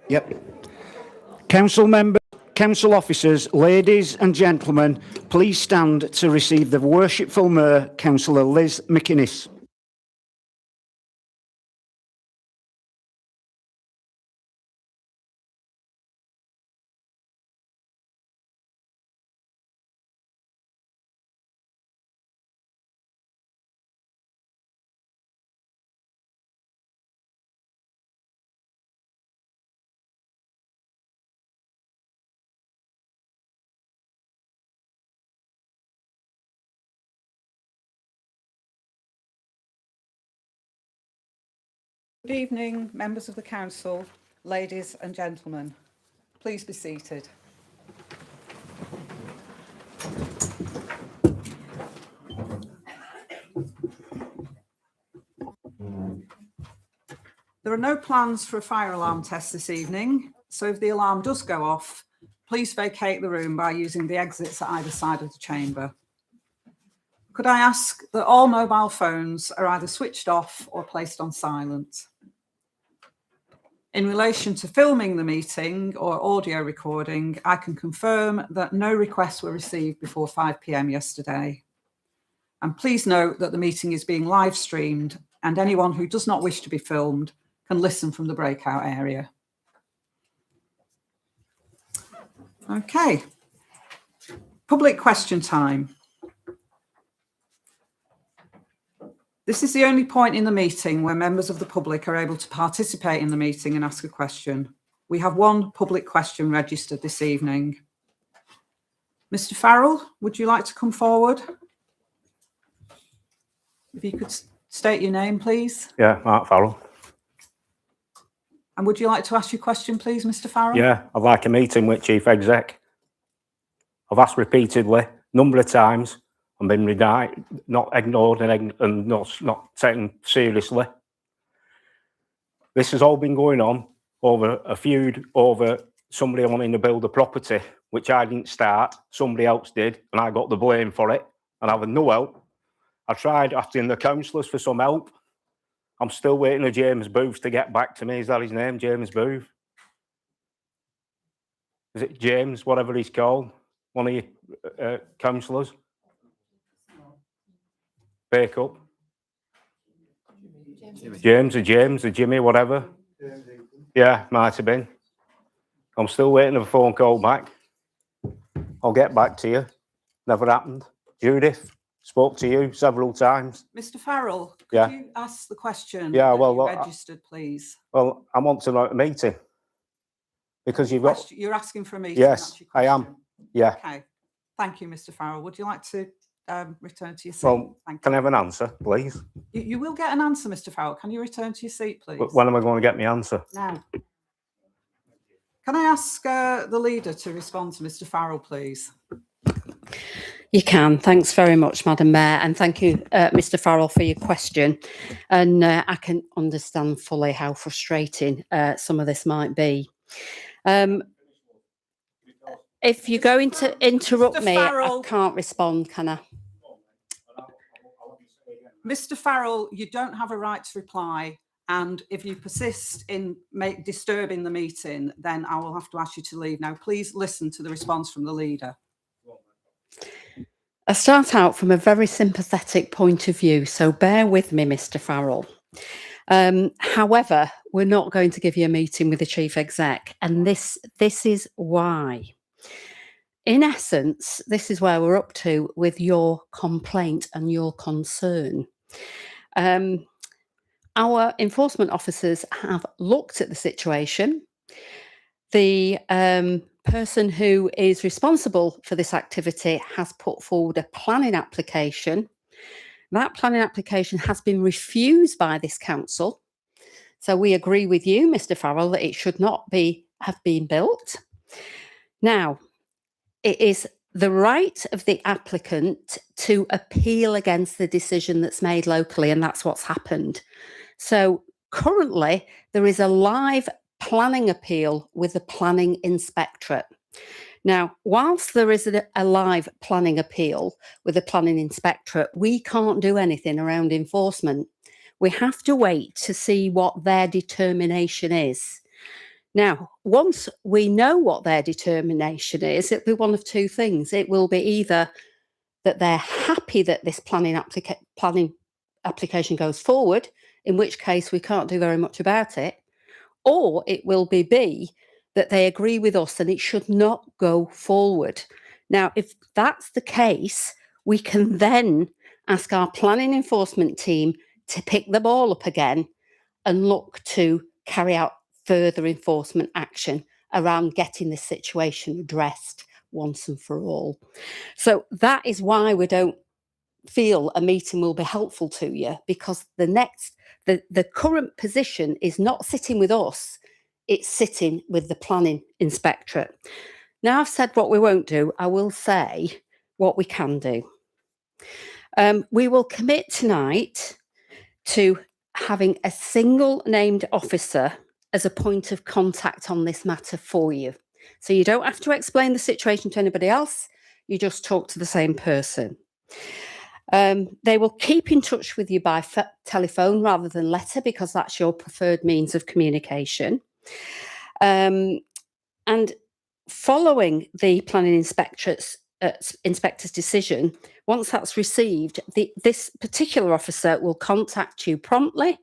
Yep. Council members, council officers, ladies and gentlemen, please stand to receive the Worshipful Mayor, Councillor Liz McInnes. Good evening, members of the council, ladies and gentlemen. Please be seated. There are no plans for a fire alarm test this evening, so if the alarm does go off, please vacate the room by using the exits at either side of the chamber. Could I ask that all mobile phones are either switched off or placed on silent? In relation to filming the meeting or audio recording, I can confirm that no requests were received before 5 p.m. yesterday. And please note that the meeting is being live streamed and anyone who does not wish to be filmed can listen from the breakout area. Okay. Public question time. This is the only point in the meeting where members of the public are able to participate in the meeting and ask a question. We have one public question registered this evening. Mr. Farrell, would you like to come forward? If you could state your name, please. Yeah, Mark Farrell. And would you like to ask your question, please, Mr. Farrell? Yeah, I'd like a meeting with Chief Exec. I've asked repeatedly, a number of times, and been not ignored and not taken seriously. This has all been going on over a feud over somebody wanting to build a property, which I didn't start, somebody else did, and I got the blame for it, and I've had no help. I tried asking the councillors for some help. I'm still waiting for James Booth to get back to me. Is that his name, James Booth? Is it James, whatever he's called? One of your councillors? Bake up. James or Jimmy, whatever. Yeah, might have been. I'm still waiting for a phone call back. I'll get back to you. Never happened. Judith, spoke to you several times. Mr. Farrell, could you ask the question? Yeah, well, registered, please. Well, I want to know a meeting because you've got. You're asking for a meeting. Yes, I am. Yeah. Okay. Thank you, Mr. Farrell. Would you like to return to your seat? Well, can I have an answer, please? You will get an answer, Mr. Farrell. Can you return to your seat, please? But when am I going to get my answer? Now. Can I ask the leader to respond to Mr. Farrell, please? You can. Thanks very much, Madam Mayor, and thank you, Mr. Farrell, for your question. And I can understand fully how frustrating some of this might be. If you're going to interrupt me, I can't respond, can I? Mr. Farrell, you don't have a right to reply. And if you persist in disturbing the meeting, then I will have to ask you to leave. Now, please listen to the response from the leader. I start out from a very sympathetic point of view, so bear with me, Mr. Farrell. However, we're not going to give you a meeting with the Chief Exec, and this is why. In essence, this is where we're up to with your complaint and your concern. Our enforcement officers have looked at the situation. The person who is responsible for this activity has put forward a planning application. That planning application has been refused by this council. So we agree with you, Mr. Farrell, that it should not have been built. Now, it is the right of the applicant to appeal against the decision that's made locally, and that's what's happened. So currently, there is a live planning appeal with the planning inspectorate. Now, whilst there is a live planning appeal with the planning inspectorate, we can't do anything around enforcement. We have to wait to see what their determination is. Now, once we know what their determination is, it'll be one of two things. It will be either that they're happy that this planning application goes forward, in which case we can't do very much about it, or it will be B, that they agree with us and it should not go forward. Now, if that's the case, we can then ask our planning enforcement team to pick the ball up again and look to carry out further enforcement action around getting this situation addressed once and for all. So that is why we don't feel a meeting will be helpful to you, because the current position is not sitting with us, it's sitting with the planning inspectorate. Now I've said what we won't do, I will say what we can do. We will commit tonight to having a single named officer as a point of contact on this matter for you. So you don't have to explain the situation to anybody else, you just talk to the same person. They will keep in touch with you by telephone rather than letter, because that's your preferred means of communication. And following the planning inspector's decision, once that's received, this particular officer will contact you promptly,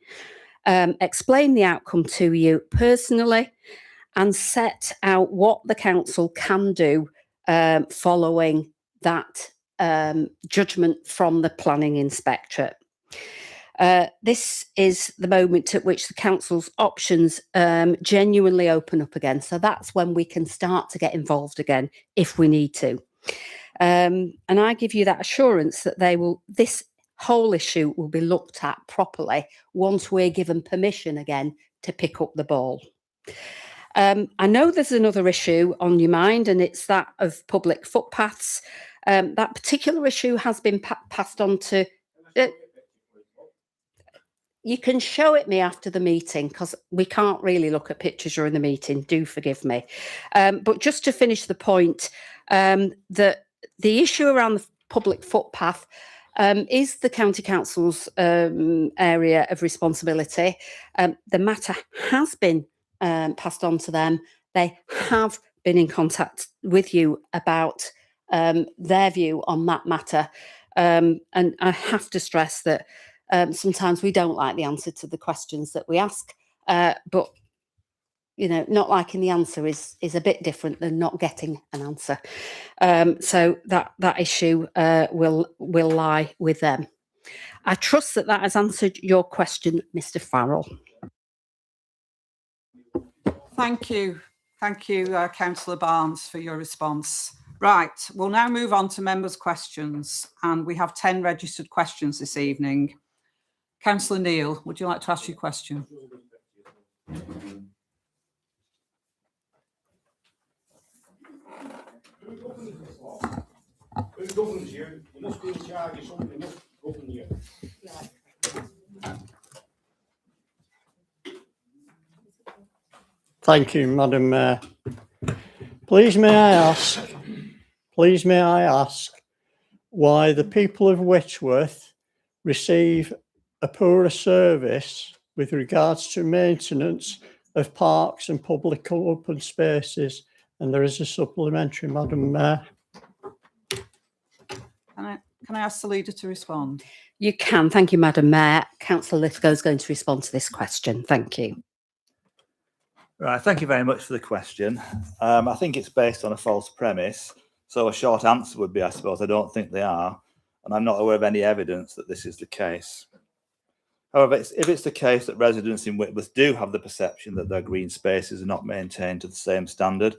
explain the outcome to you personally, and set out what the council can do following that judgment from the planning inspectorate. This is the moment at which the council's options genuinely open up again. So that's when we can start to get involved again if we need to. And I give you that assurance that this whole issue will be looked at properly once we're given permission again to pick up the ball. I know there's another issue on your mind, and it's that of public footpaths. That particular issue has been passed on to... you can show it me after the meeting, because we can't really look at pictures during the meeting, do forgive me. But just to finish the point, that the issue around the public footpath is the County Council's area of responsibility. The matter has been passed on to them. They have been in contact with you about their view on that matter. And I have to stress that sometimes we don't like the answer to the questions that we ask, but you know, not liking the answer is a bit different than not getting an answer. So that issue will lie with them. I trust that has answered your question, Mr. Farrell. Thank you, Councillor Barnes, for your response. Right, we'll now move on to members' questions, and we have 10 registered questions this evening. Councillor Neil, would you like to ask your question? Who governs you? You must be in charge of something, must govern you. Thank you, Madam Mayor. Please may I ask why the people of Whitworth receive a poorer service with regards to maintenance of parks and public open spaces? And there is a supplementary, Madam Mayor. Can I ask the leader to respond? You can. Thank you, Madam Mayor. Councillor Lithgow is going to respond to this question. Thank you. Right, thank you very much for the question. I think it's based on a false premise. So a short answer would be, I suppose, I don't think they are. And I'm not aware of any evidence that this is the case. However, if it's the case that residents in Whitworth do have the perception that their green spaces are not maintained to the same standard,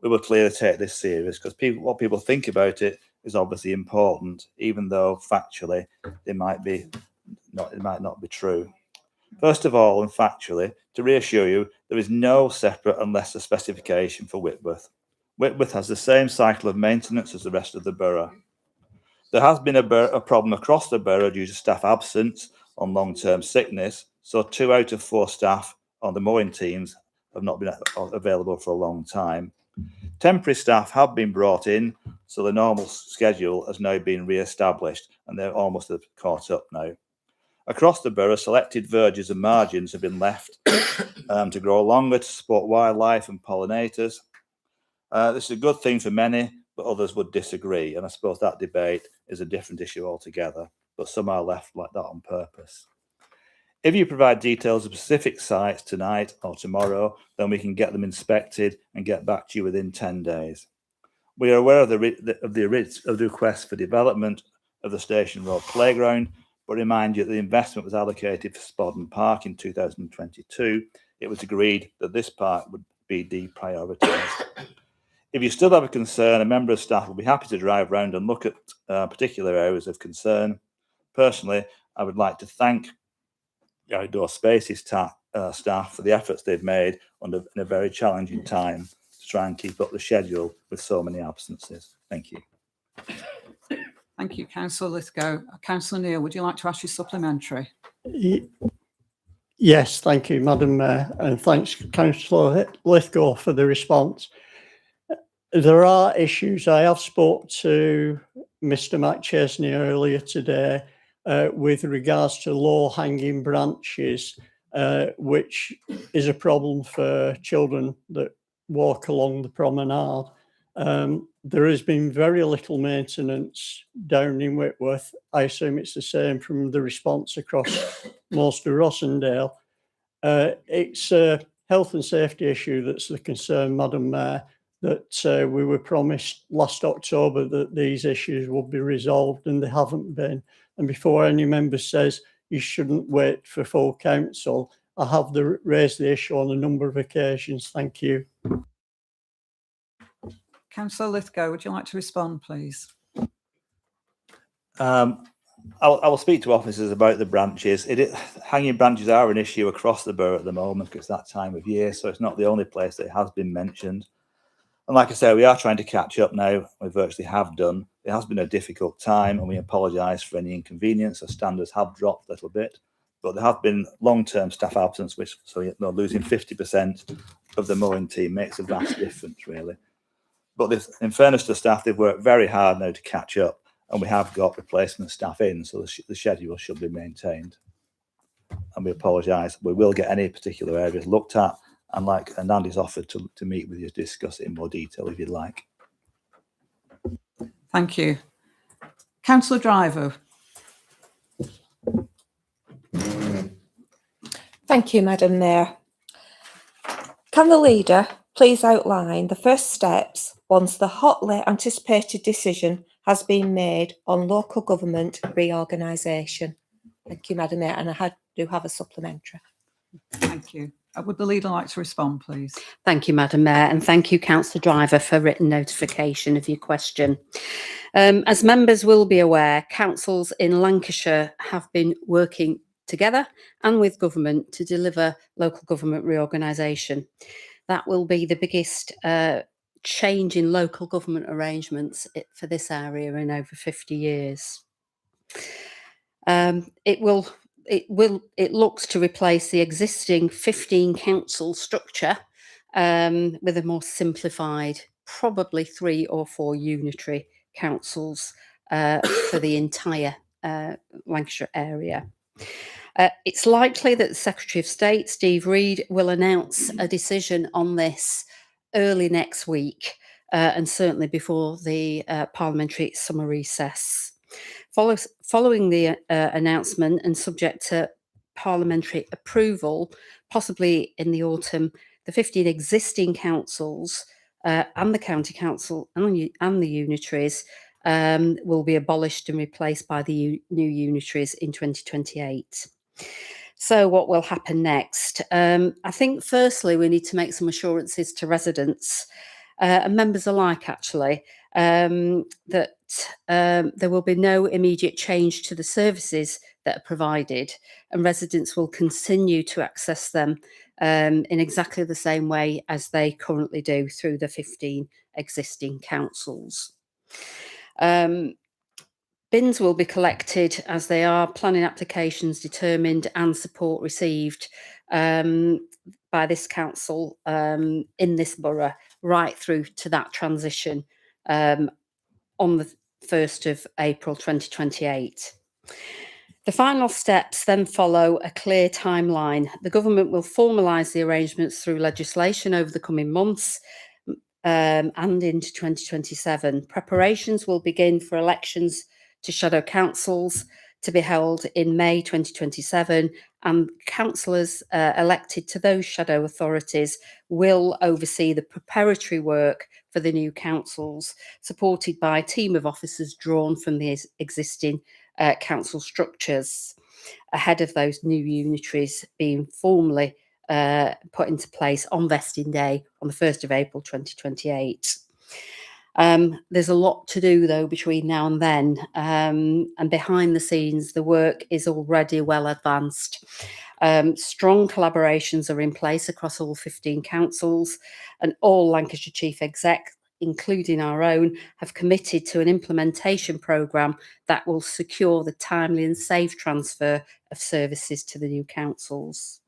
we will clearly take this serious, because what people think about it is obviously important, even though factually it might not be true. First of all, and factually, to reassure you, there is no separate and lesser specification for Whitworth. Whitworth has the same cycle of maintenance as the rest of the borough. There has been a problem across the borough due to staff absence on long-term sickness, so 2 out of 4 staff on the mowing teams have not been available for a long time. Temporary staff have been brought in, so the normal schedule has now been re-established, and they're almost caught up now. Across the borough, selected verges and margins have been left to grow longer to support wildlife and pollinators. This is a good thing for many, but others would disagree. And I suppose that debate is a different issue altogether, but some are left like that on purpose. If you provide details of specific sites tonight or tomorrow, then we can get them inspected and get back to you within 10 days. We are aware of the request for development of the Station Road playground, but remind you that the investment was allocated for Spodden Park in 2022. It was agreed that this park would be deprioritised. If you still have a concern, a member of staff will be happy to drive around and look at particular areas of concern. Personally, I would like to thank the Outdoor Spaces staff for the efforts they've made in a very challenging time to try and keep up the schedule with so many absences. Thank you. Thank you, Councillor Lithgow. Councillor Neil, would you like to ask your supplementary? Yes, thank you, Madam Mayor, and thanks, Councillor Lithgow, for the response. There are issues. I have spoke to Mr. McChesney earlier today with regards to low-hanging branches, which is a problem for children that walk along the promenade. There has been very little maintenance down in Whitworth. I assume it's the same from the response across most of Rossendale. It's a health and safety issue that's the concern, Madam Mayor, that we were promised last October that these issues would be resolved, and they haven't been. And before any member says you shouldn't wait for full council, I have raised the issue on a number of occasions. Thank you. Councillor Lithgow, would you like to respond, please? I will speak to officers about the branches. Hanging branches are an issue across the borough at the moment because it's that time of year, so it's not the only place that it has been mentioned. And like I say, we are trying to catch up now. We virtually have done. It has been a difficult time, and we apologise for any inconvenience. Our standards have dropped a little bit, but there have been long-term staff absence, which losing 50% of the mowing team makes a vast difference, really. But in fairness to the staff, they've worked very hard now to catch up, and we have got replacement staff in, so the schedule should be maintained. And we apologise. We will get any particular areas looked at, and Andy's offered to meet with you to discuss it in more detail if you'd like. Thank you. Councillor Driver. Thank you, Madam Mayor. Can the leader please outline the first steps once the hotly anticipated decision has been made on local government reorganisation? Thank you, Madam Mayor, and I do have a supplementary. Thank you. Would the leader like to respond, please? Thank you, Madam Mayor, and thank you, Councillor Driver, for written notification of your question. As members will be aware, councils in Lancashire have been working together and with government to deliver local government reorganisation. That will be the biggest change in local government arrangements for this area in over 50 years. It looks to replace the existing 15 council structure with a more simplified, probably 3 or 4 unitary councils for the entire Lancashire area. It's likely that the Secretary of State, Steve Reid, will announce a decision on this early next week and certainly before the parliamentary summer recess. Following the announcement and subject to parliamentary approval, possibly in the autumn, the 15 existing councils and the county council and the unitaries will be abolished and replaced by the new unitaries in 2028. So what will happen next? I think firstly we need to make some assurances to residents and members alike, actually, that there will be no immediate change to the services that are provided, and residents will continue to access them in exactly the same way as they currently do through the 15 existing councils. Bins will be collected as they are, planning applications determined and support received by this council in this borough right through to that transition on the 1st of April 2028. The final steps then follow a clear timeline. The government will formalise the arrangements through legislation over the coming months and into 2027. Preparations will begin for elections to shadow councils to be held in May 2027, and councillors elected to those shadow authorities will oversee the preparatory work for the new councils, supported by a team of officers drawn from the existing council structures ahead of those new unitaries being formally put into place on vesting day on the 1st of April 2028. There's a lot to do though between now and then, and behind the scenes the work is already well advanced. Strong collaborations are in place across all 15 councils, and all Lancashire Chief Exec, including our own, have committed to an implementation programme that will secure the timely and safe transfer of services to the new councils.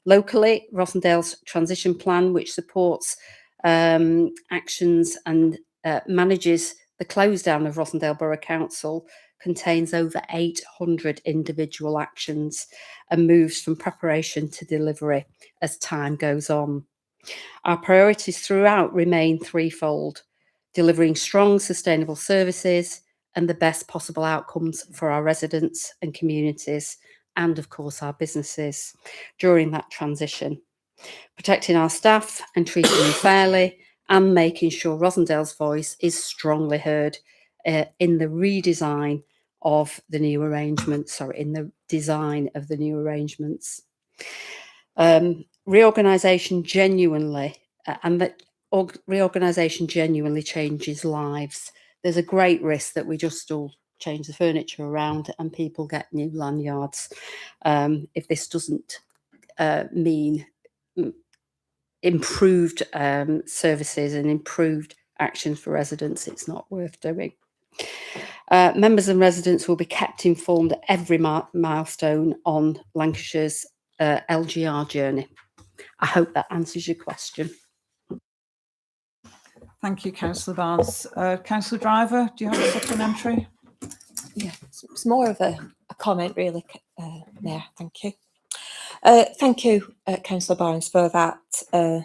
Locally, Rossendale's transition plan, which supports actions and manages the close down of Rossendale Borough Council, contains over 800 individual actions and moves from preparation to delivery as time goes on. Our priorities throughout remain threefold: delivering strong, sustainable services and the best possible outcomes for our residents and communities, and of course our businesses during that transition, protecting our staff and treating them fairly, and making sure Rossendale's voice is strongly heard in the redesign of the new arrangements, in the design of the new arrangements. Reorganisation genuinely, and that reorganisation genuinely changes lives. There's a great risk that we just all change the furniture around and people get new lanyards. If this doesn't mean improved services and improved actions for residents, it's not worth doing. Members and residents will be kept informed at every milestone on Lancashire's LGR journey. I hope that answers your question. Thank you, Councillor Barnes. Councillor Driver, do you have a supplementary? Yeah, it's more of a comment really, Mayor. Thank you. Thank you, Councillor Barnes, for that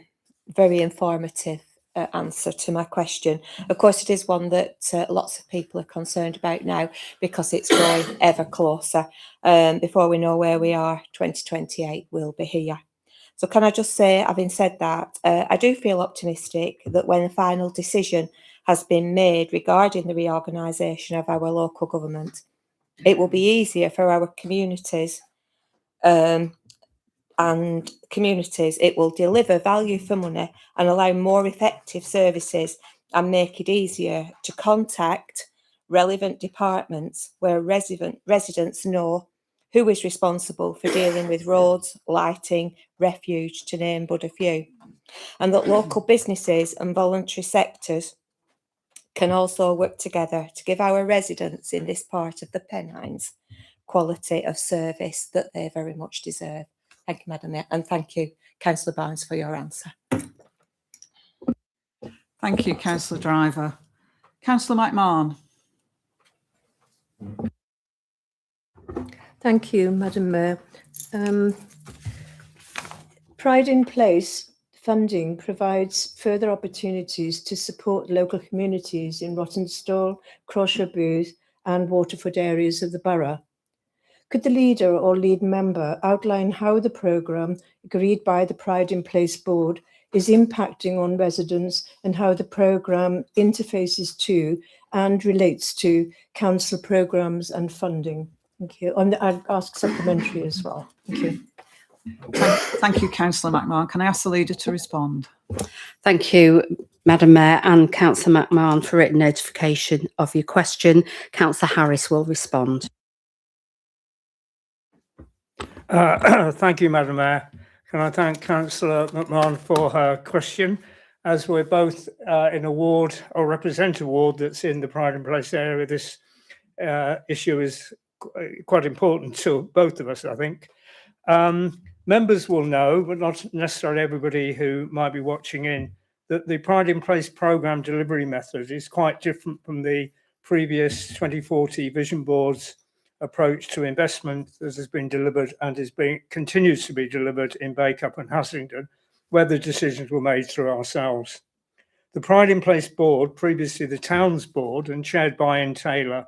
very informative answer to my question. Of course, it is one that lots of people are concerned about now because it's growing ever closer. Before we know where we are, 2028 will be here. So can I just say, having said that, I do feel optimistic that when a final decision has been made regarding the reorganisation of our local government, it will be easier for our communities it will deliver value for money and allow more effective services and make it easier to contact relevant departments where residents know who is responsible for dealing with roads, lighting, refuge, to name but a few. And that local businesses and voluntary sectors can also work together to give our residents in this part of the Pennines quality of service that they very much deserve. Thank you, Madam Mayor, and thank you, Councillor Barnes, for your answer. Thank you, Councillor Driver. Councillor McMahon. Thank you, Madam Mayor. Pride in Place funding provides further opportunities to support local communities in Rawtenstall, Crosier Booth and Waterford areas of the borough. Could the leader or lead member outline how the programme agreed by the Pride in Place board is impacting on residents and how the programme interfaces to and relates to council programmes and funding? Thank you. And I'd ask supplementary as well. Thank you. Thank you, Councillor McMahon. Can I ask the leader to respond? Thank you, Madam Mayor and Councillor McMahon, for written notification of your question. Councillor Harris will respond. Thank you, Madam Mayor. Can I thank Councillor McMahon for her question? As we're both in a ward or represent a ward that's in the Pride in Place area, this issue is quite important to both of us, I think. Members will know, but not necessarily everybody who might be watching in, that the Pride in Place programme delivery method is quite different from the previous 2040 vision boards approach to investment that has been delivered and continues to be delivered in Bacup and Haslingden, where the decisions were made through ourselves. The Pride in Place board, previously the Towns board and chaired by Ian Taylor,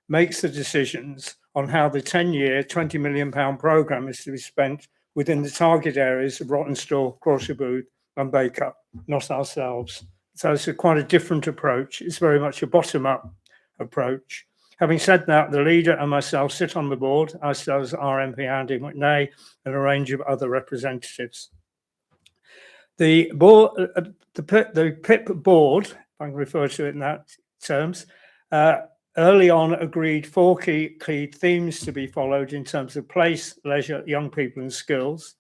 makes the decisions on how the 10-year, £20 million programme is to be spent within the target areas of Rawtenstall, Crawshay Booth and Bacup, not ourselves. So it's quite a different approach. It's very much a bottom-up approach. Having said that, the leader and myself sit on the board, as does our MP Andy McNay and a range of other representatives. The board, the PIP board, if I can refer to it in that terms, early on agreed 4 key themes to be followed in terms of place, leisure, young people and skills.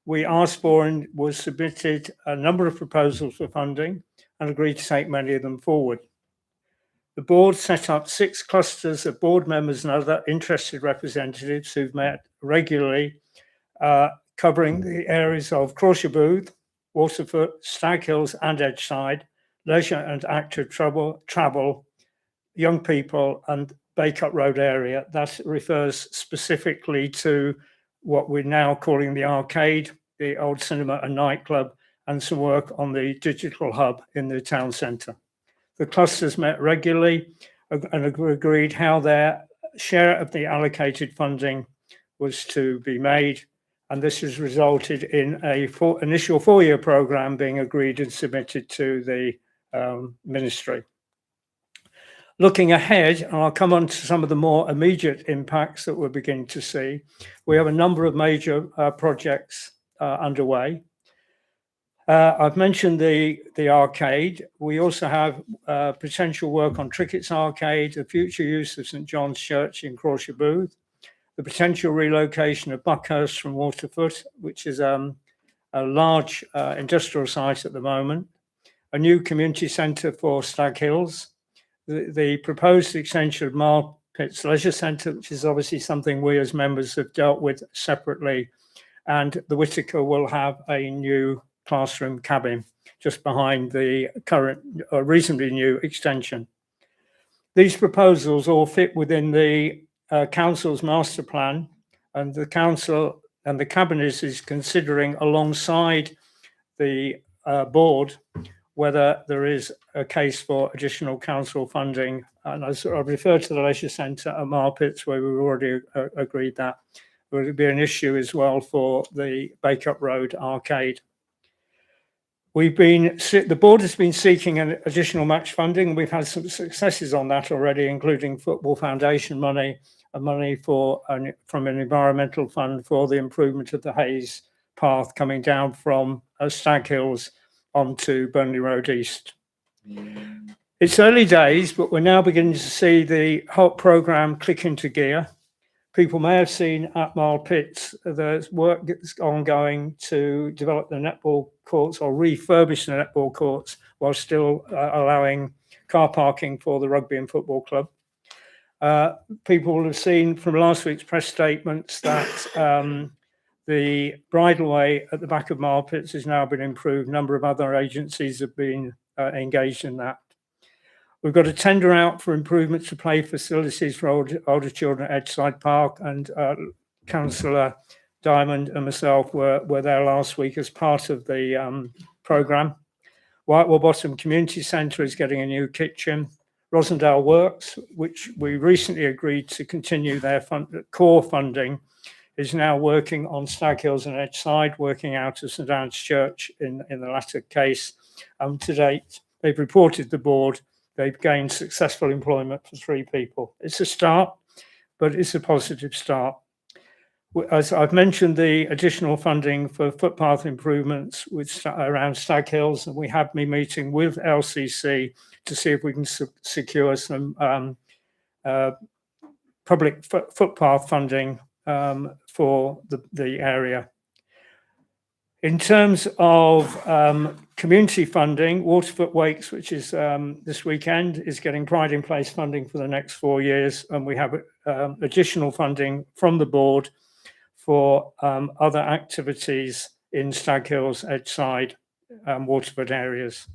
We asked for and was submitted a number of proposals for funding and agreed to take many of them forward. The board set up 6 clusters of board members and other interested representatives who've met regularly, covering the areas of Crawshay Booth, Waterfoot, Stag Hills and Edgeside, leisure and active travel, young people and Bacup Road area. That refers specifically to what we're now calling the arcade, the old cinema and nightclub, and some work on the digital hub in the town centre. The clusters met regularly and agreed how their share of the allocated funding was to be made. And this has resulted in an initial 4-year programme being agreed and submitted to the ministry. Looking ahead, and I'll come on to some of the more immediate impacts that we're beginning to see, we have a number of major projects underway. I've mentioned the arcade. We also have potential work on Trickett's Arcade, the future use of St John's Church in Crawshay Booth, the potential relocation of Buckhurst from Waterfoot, which is a large industrial site at the moment, a new community centre for Stag Hills, the proposed extension of Marpits Leisure Centre, which is obviously something we as members have dealt with separately, and the Whitaker will have a new classroom cabin just behind the current reasonably new extension. These proposals all fit within the council's master plan, and the council and the cabinet is considering alongside the board whether there is a case for additional council funding. And as I refer to the leisure centre at Marpits, where we've already agreed that there would be an issue as well for the Bacup Road arcade. The board has been seeking an additional match funding. We've had some successes on that already, including Football Foundation money and money from an environmental fund for the improvement of the Hayes path coming down from Stag Hills onto Burnley Road East. It's early days, but we're now beginning to see the whole programme click into gear. People may have seen at Marpits there's work that's ongoing to develop the netball courts or refurbish the netball courts while still allowing car parking for the rugby and football club. People will have seen from last week's press statements that the bridleway at the back of Marpits has now been improved. A number of other agencies have been engaged in that. We've got a tender out for improvements to play facilities for older children at Edgeside Park, and Councillor Diamond and myself were there last week as part of the programme. Whitewell Bottom Community Centre is getting a new kitchen. Rosendale Works, which we recently agreed to continue their core funding, is now working on Stag Hills and Edgeside, working out of St Anne's Church in the latter case. To date, they've reported to the board they've gained successful employment for 3 people. It's a start, but it's a positive start. As I've mentioned, the additional funding for footpath improvements around Stag Hills, and we have been meeting with LCC to see if we can secure some public footpath funding for the area. In terms of community funding, Waterfoot Wakes, which is this weekend, is getting Pride in Place funding for the next 4 years, and we have additional funding from the board for other activities in Stag Hills, Edgeside, Waterford areas.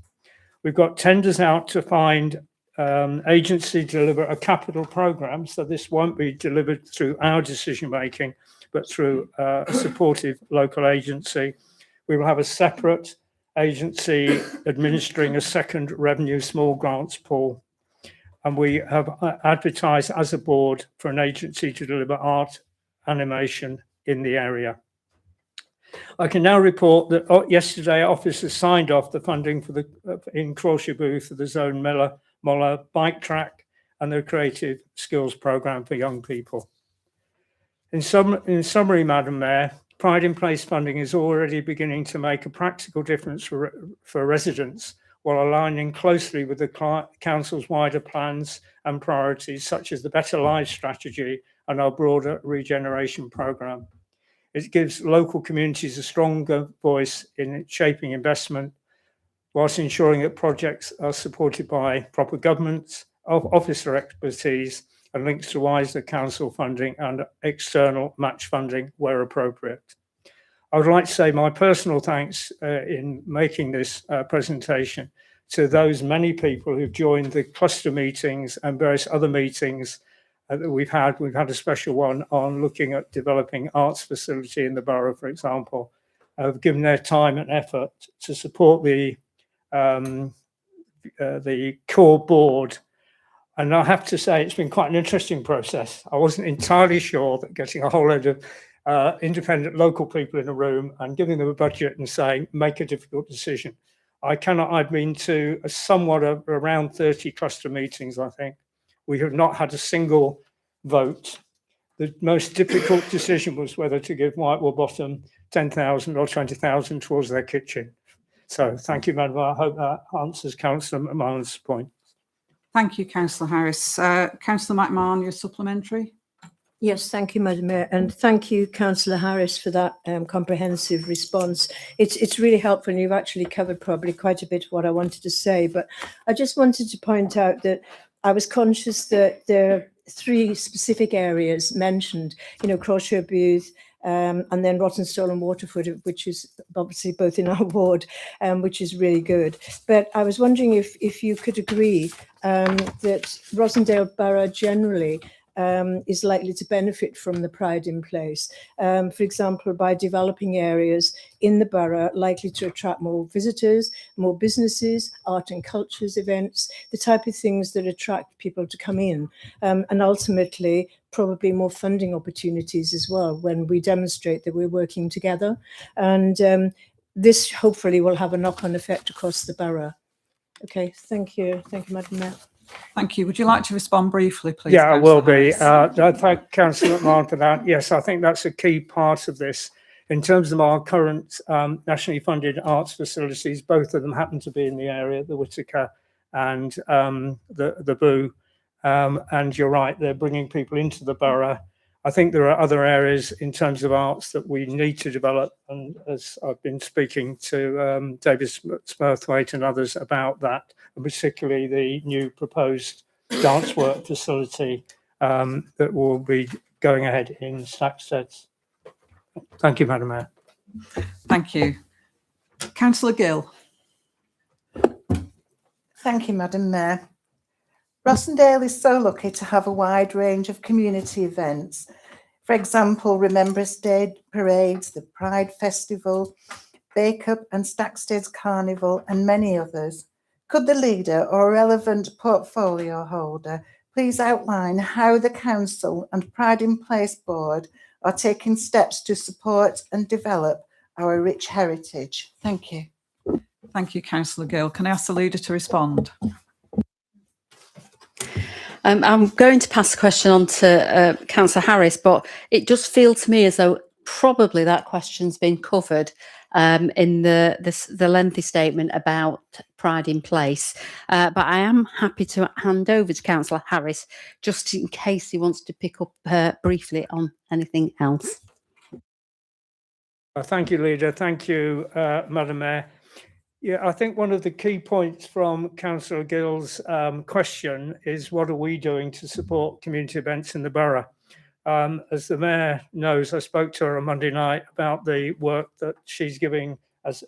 We've got tenders out to find agency deliver a capital programme. So this won't be delivered through our decision making, but through a supportive local agency. We will have a separate agency administering a second revenue small grants pool. And we have advertised as a board for an agency to deliver art animation in the area. I can now report that yesterday officers signed off the funding for the in Crawshire Booth for the Zone Moller bike track and the creative skills programme for young people. In summary, Madam Mayor, Pride in Place funding is already beginning to make a practical difference for residents, while aligning closely with the Council's wider plans and priorities, such as the Better Lives strategy and our broader regeneration programme. It gives local communities a stronger voice in shaping investment, whilst ensuring that projects are supported by proper governance, officer expertise, and links to wiser council funding and external match funding where appropriate. I would like to say my personal thanks in making this presentation to those many people who've joined the cluster meetings and various other meetings that we've had. We've had a special one on looking at developing arts facility in the borough, for example, have given their time and effort to support the core board. And I have to say, it's been quite an interesting process. I wasn't entirely sure that getting a whole load of independent local people in a room and giving them a budget and saying, make a difficult decision. I've been to around 30 cluster meetings, I think. We have not had a single vote. The most difficult decision was whether to give Whitewell Bottom 10,000 or 20,000 towards their kitchen. So thank you, Madam. I hope that answers Councillor McMahon's point. Thank you, Councillor Harris. Councillor McMahon, your supplementary. Yes, thank you, Madam Mayor, and thank you, Councillor Harris, for that comprehensive response. It's really helpful, and you've actually covered probably quite a bit of what I wanted to say, but I just wanted to point out that I was conscious that there are 3 specific areas mentioned, Crawshire Booth, and then Rottenstall and Waterford, which is obviously both in our ward, which is really good. But I was wondering if you could agree that Rossendale Borough generally is likely to benefit from the Pride in Place, for example, by developing areas in the borough likely to attract more visitors, more businesses, art and cultures events, the type of things that attract people to come in, and ultimately probably more funding opportunities as well when we demonstrate that we're working together. And this hopefully will have a knock-on effect across the borough. Okay, thank you. Thank you, Madam Mayor. Thank you. Would you like to respond briefly, please? Yeah, I will be. Councillor Harris? I thank Councillor McMahon for that. Yes, I think that's a key part of this. In terms of our current nationally funded arts facilities, both of them happen to be in the area, the Whitaker and the Boo. And you're right, they're bringing people into the borough. I think there are other areas in terms of arts that we need to develop. And as I've been speaking to David Smurthwaite and others about that, and particularly the new proposed dance work facility that will be going ahead in Stackstead. Thank you, Madam Mayor. Thank you. Councillor Gill. Thank you, Madam Mayor. Rossendale is so lucky to have a wide range of community events. For example, Remembrance Day parades, the Pride Festival, Bake Up and Stackstead Carnival, and many others. Could the leader or relevant portfolio holder please outline how the Council and Pride in Place Board are taking steps to support and develop our rich heritage? Thank you. Thank you, Councillor Gill. Can I ask the leader to respond? I'm going to pass the question on to Councillor Harris, but it does feel to me as though probably that question's been covered in the lengthy statement about Pride in Place. But I am happy to hand over to Councillor Harris, just in case he wants to pick up briefly on anything else. Thank you, Leader. Thank you, Madam Mayor. Yeah, I think one of the key points from Councillor Gill's question is what are we doing to support community events in the borough? As the Mayor knows, I spoke to her on Monday night about the work that she's giving, as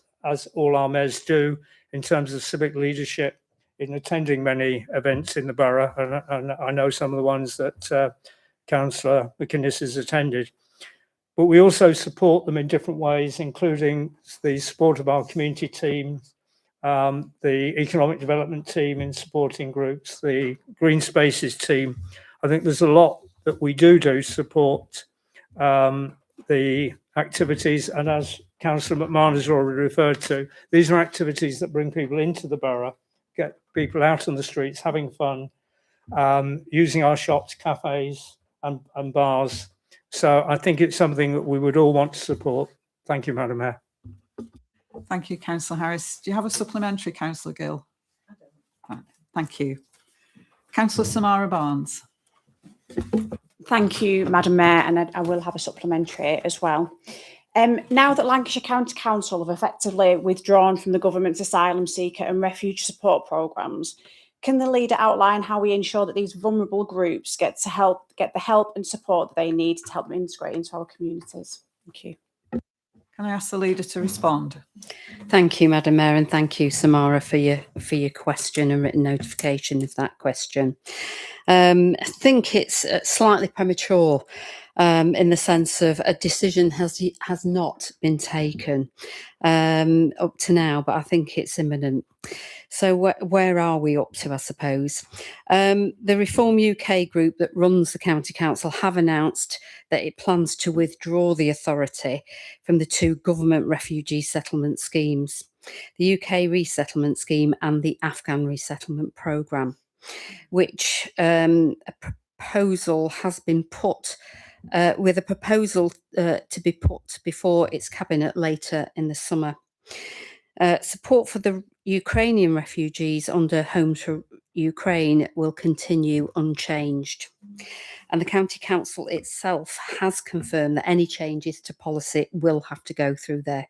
all our mayors do, in terms of civic leadership in attending many events in the borough, and I know some of the ones that Councillor McInnes has attended. But we also support them in different ways, including the support of our community team, the economic development team in supporting groups, the green spaces team. I think there's a lot that we do to support the activities, and as Councillor McMahon has already referred to, these are activities that bring people into the borough, get people out on the streets having fun, using our shops, cafes and bars. So I think it's something that we would all want to support. Thank you, Madam Mayor. Thank you, Councillor Harris. Do you have a supplementary, Councillor Gill? Right, thank you. Councillor Samara Barnes. Thank you, Madam Mayor, and I will have a supplementary as well. Now that Lancashire County Council have effectively withdrawn from the government's asylum seeker and refuge support programmes, can the leader outline how we ensure that these vulnerable groups get the help and support that they need to help them integrate into our communities? Thank you. Can I ask the leader to respond? Thank you, Madam Mayor, and thank you, Samara, for your question and written notification of that question. I think it's slightly premature in the sense of a decision has not been taken up to now, but I think it's imminent. So where are we up to, I suppose? The Reform UK group that runs the County Council have announced that it plans to withdraw the authority from the two government refugee settlement schemes, the UK Resettlement Scheme and the Afghan Resettlement Programme, which a proposal has been put with a proposal to be put before its cabinet later in the summer. Support for the Ukrainian refugees under Home to Ukraine will continue unchanged. And the County Council itself has confirmed that any changes to policy will have to go through their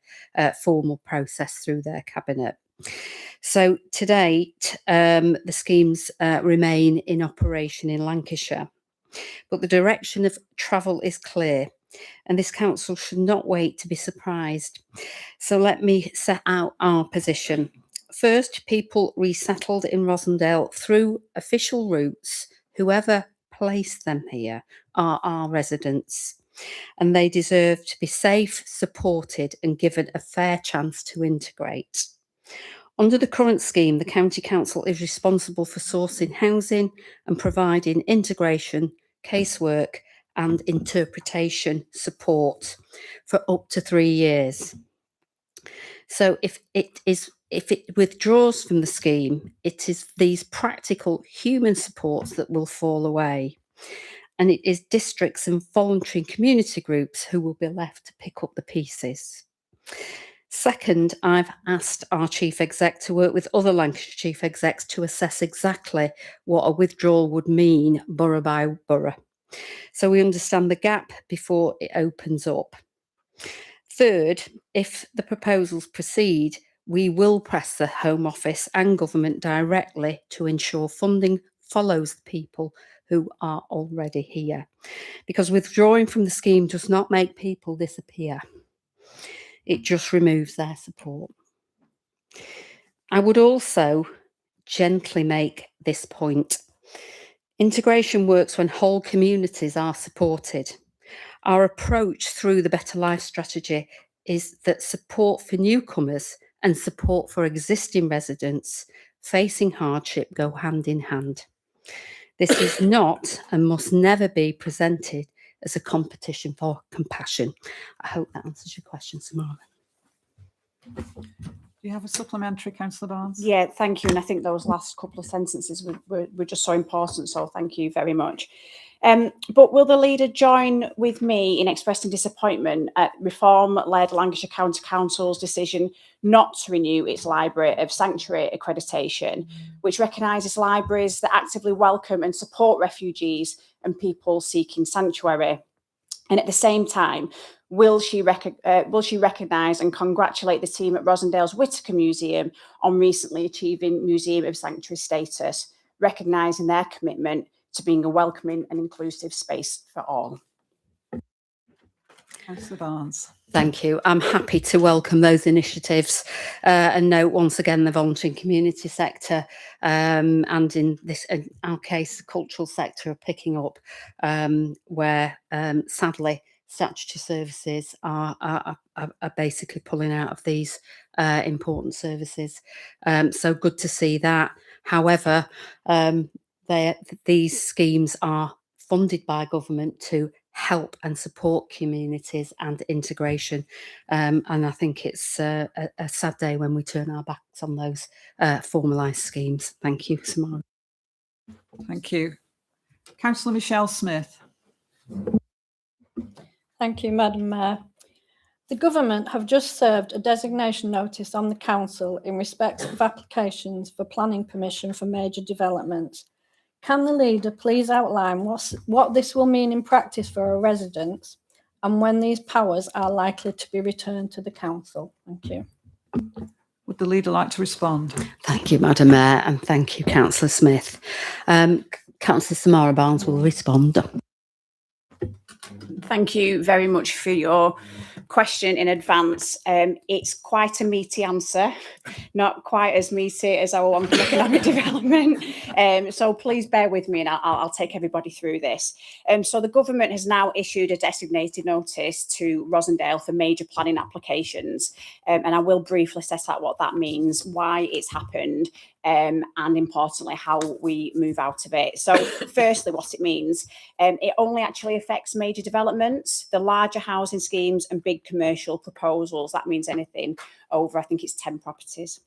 formal process through their cabinet. So to date, the schemes remain in operation in Lancashire, but the direction of travel is clear, and this council should not wait to be surprised. So let me set out our position. First, people resettled in Rossendale through official routes, whoever placed them here, are our residents, and they deserve to be safe, supported and given a fair chance to integrate. Under the current scheme, the County Council is responsible for sourcing housing and providing integration, casework and interpretation support for up to 3 years. So if it withdraws from the scheme, it is these practical human supports that will fall away. And it is districts and voluntary community groups who will be left to pick up the pieces. Second, I've asked our chief exec to work with other Lancashire chief execs to assess exactly what a withdrawal would mean borough by borough, so we understand the gap before it opens up. Third, if the proposals proceed, we will press the Home Office and government directly to ensure funding follows the people who are already here, because withdrawing from the scheme does not make people disappear. It just removes their support. I would also gently make this point. Integration works when whole communities are supported. Our approach through the Better Life strategy is that support for newcomers and support for existing residents facing hardship go hand in hand. This is not and must never be presented as a competition for compassion. I hope that answers your question, Samara. Do you have a supplementary, Councillor Barnes? Yeah, thank you. And I think those last couple of sentences were just so important. So thank you very much. But will the leader join with me in expressing disappointment at Reform-led Lancashire County Council's decision not to renew its Library of Sanctuary accreditation, which recognises libraries that actively welcome and support refugees and people seeking sanctuary? And at the same time, will she recognise and congratulate the team at Rosendale's Whitaker Museum on recently achieving Museum of Sanctuary status, recognising their commitment to being a welcoming and inclusive space for all? Councillor Barnes. Thank you. I'm happy to welcome those initiatives and note once again the voluntary and community sector and in our case, the cultural sector are picking up where sadly statutory services are basically pulling out of these important services. So good to see that. However, these schemes are funded by government to help and support communities and integration. And I think it's a sad day when we turn our backs on those formalised schemes. Thank you, Samara. Thank you. Councillor Michelle Smith. Thank you, Madam Mayor. The government have just served a designation notice on the council in respect of applications for planning permission for major developments. Can the leader please outline what this will mean in practice for our residents and when these powers are likely to be returned to the council? Thank you. Would the leader like to respond? Thank you, Madam Mayor, and thank you, Councillor Smith. Councillor Samara Barnes will respond. Thank you very much for your question in advance. It's quite a meaty answer, not quite as meaty as our one for economic development. So please bear with me and I'll take everybody through this. So the government has now issued a designated notice to Rosendale for major planning applications. And I will briefly set out what that means, why it's happened, and importantly, how we move out of it. So firstly, what it means, it only actually affects major developments, the larger housing schemes and big commercial proposals. That means anything over, I think it's 10 properties.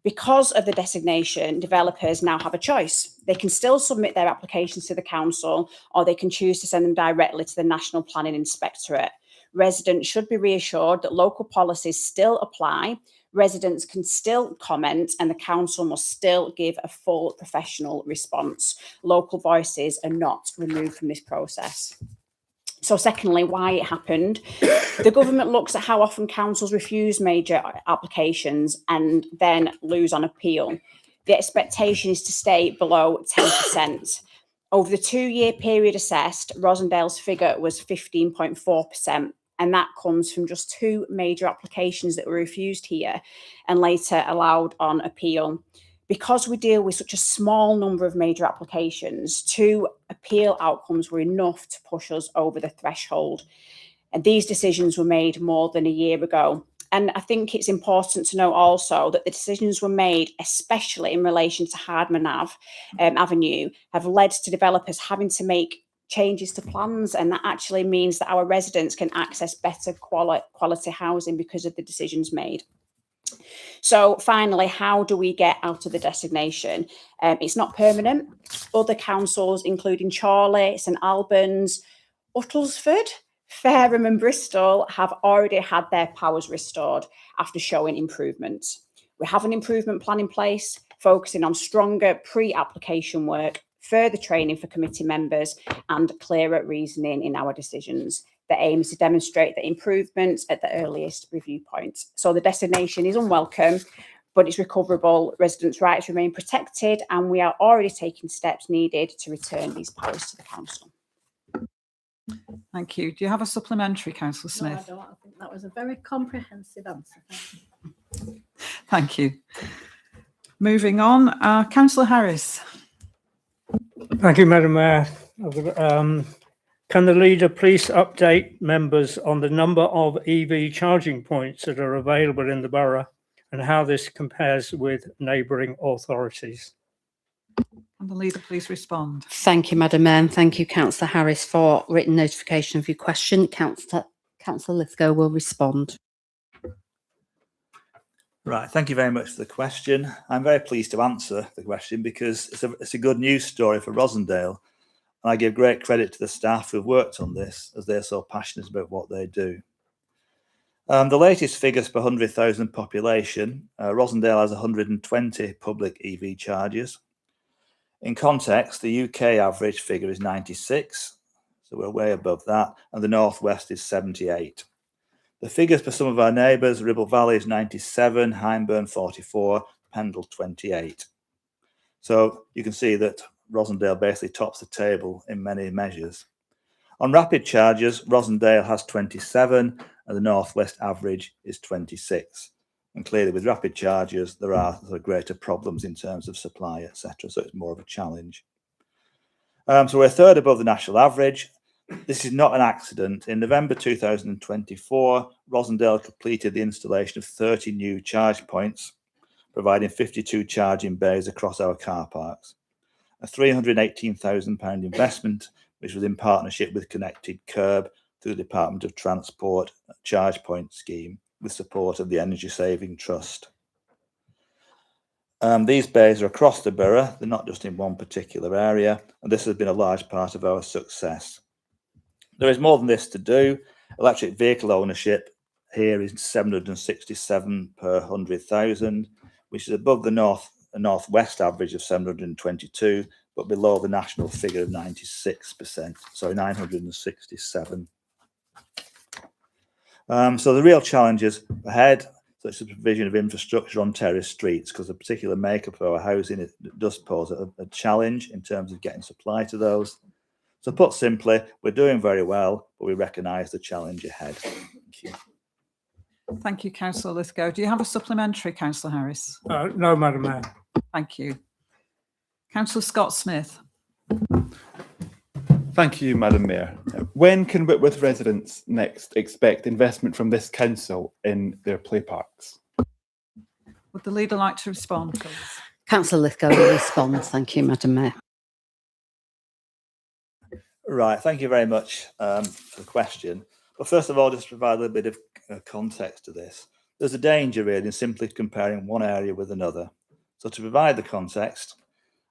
Because of the designation, developers now have a choice. They can still submit their applications to the council, or they can choose to send them directly to the National Planning Inspectorate. Residents should be reassured that local policies still apply. Residents can still comment and the council must still give a full professional response. Local voices are not removed from this process. So secondly, why it happened. The government looks at how often councils refuse major applications and then lose on appeal. The expectation is to stay below 10%. Over the 2-year period assessed, Rosendale's figure was 15.4%. And that comes from just 2 major applications that were refused here and later allowed on appeal. Because we deal with such a small number of major applications, 2 appeal outcomes were enough to push us over the threshold. And these decisions were made more than a year ago. And I think it's important to note also that the decisions were made, especially in relation to Hardman Avenue, have led to developers having to make changes to plans, and that actually means that our residents can access better quality housing because of the decisions made. So finally, how do we get out of the designation? It's not permanent. Other councils, including Chorley, St Albans, Uttlesford, Fareham and Bristol, have already had their powers restored after showing improvements. We have an improvement plan in place, focusing on stronger pre-application work, further training for committee members and clearer reasoning in our decisions. The aim is to demonstrate the improvements at the earliest review point. So the designation is unwelcome, but it's recoverable. Residents' rights remain protected and we are already taking steps needed to return these powers to the council. Thank you. Do you have a supplementary, Councillor Smith? No, I don't. I think that was a very comprehensive answer. Thank you. Thank you. Moving on, Councillor Harris. Thank you, Madam Mayor. Can the leader please update members on the number of EV charging points that are available in the borough and how this compares with neighbouring authorities? Can the leader please respond? Thank you, Madam Mayor, and thank you, Councillor Harris, for written notification of your question. Councillor Lithgow will respond. Right, thank you very much for the question. I'm very pleased to answer the question because it's a good news story for Rosendale. And I give great credit to the staff who've worked on this as they're so passionate about what they do. The latest figures per 100,000 population, Rosendale has 120 public EV chargers. In context, the UK average figure is 96, so we're way above that, and the North West is 78. The figures for some of our neighbours, Ribble Valley is 97, Hyndburn 44, Pendle 28. So you can see that Rosendale basically tops the table in many measures. On rapid charges, Rosendale has 27 and the Northwest average is 26. And clearly with rapid charges, there are greater problems in terms of supply, etc. So it's more of a challenge. So we're a third above the national average. This is not an accident. In November 2024, Rosendale completed the installation of 30 new charge points, providing 52 charging bays across our car parks. A £318,000 investment, which was in partnership with Connected Curb through the Department of Transport Charge Point Scheme with support of the Energy Saving Trust. These bays are across the borough. They're not just in one particular area, and this has been a large part of our success. There is more than this to do. Electric vehicle ownership here is 767 per 100,000, which is above the northwest average of 722, but below the national figure of 96%, sorry, 967. So the real challenges ahead, such as the provision of infrastructure on terrace streets, because the particular makeup of our housing does pose a challenge in terms of getting supply to those. So put simply, we're doing very well, but we recognise the challenge ahead. Thank you. Thank you, Councillor Lithgow. Do you have a supplementary, Councillor Harris? No, Madam Mayor. Thank you. Councillor Scott-Smith. Thank you, Madam Mayor. When can Whitworth residents next expect investment from this council in their play parks? Would the leader like to respond, please? Councillor Lithgow will respond. Thank you, Madam Mayor. Right, thank you very much for the question. But first of all, just to provide a little bit of context to this. There's a danger really in simply comparing one area with another. So to provide the context,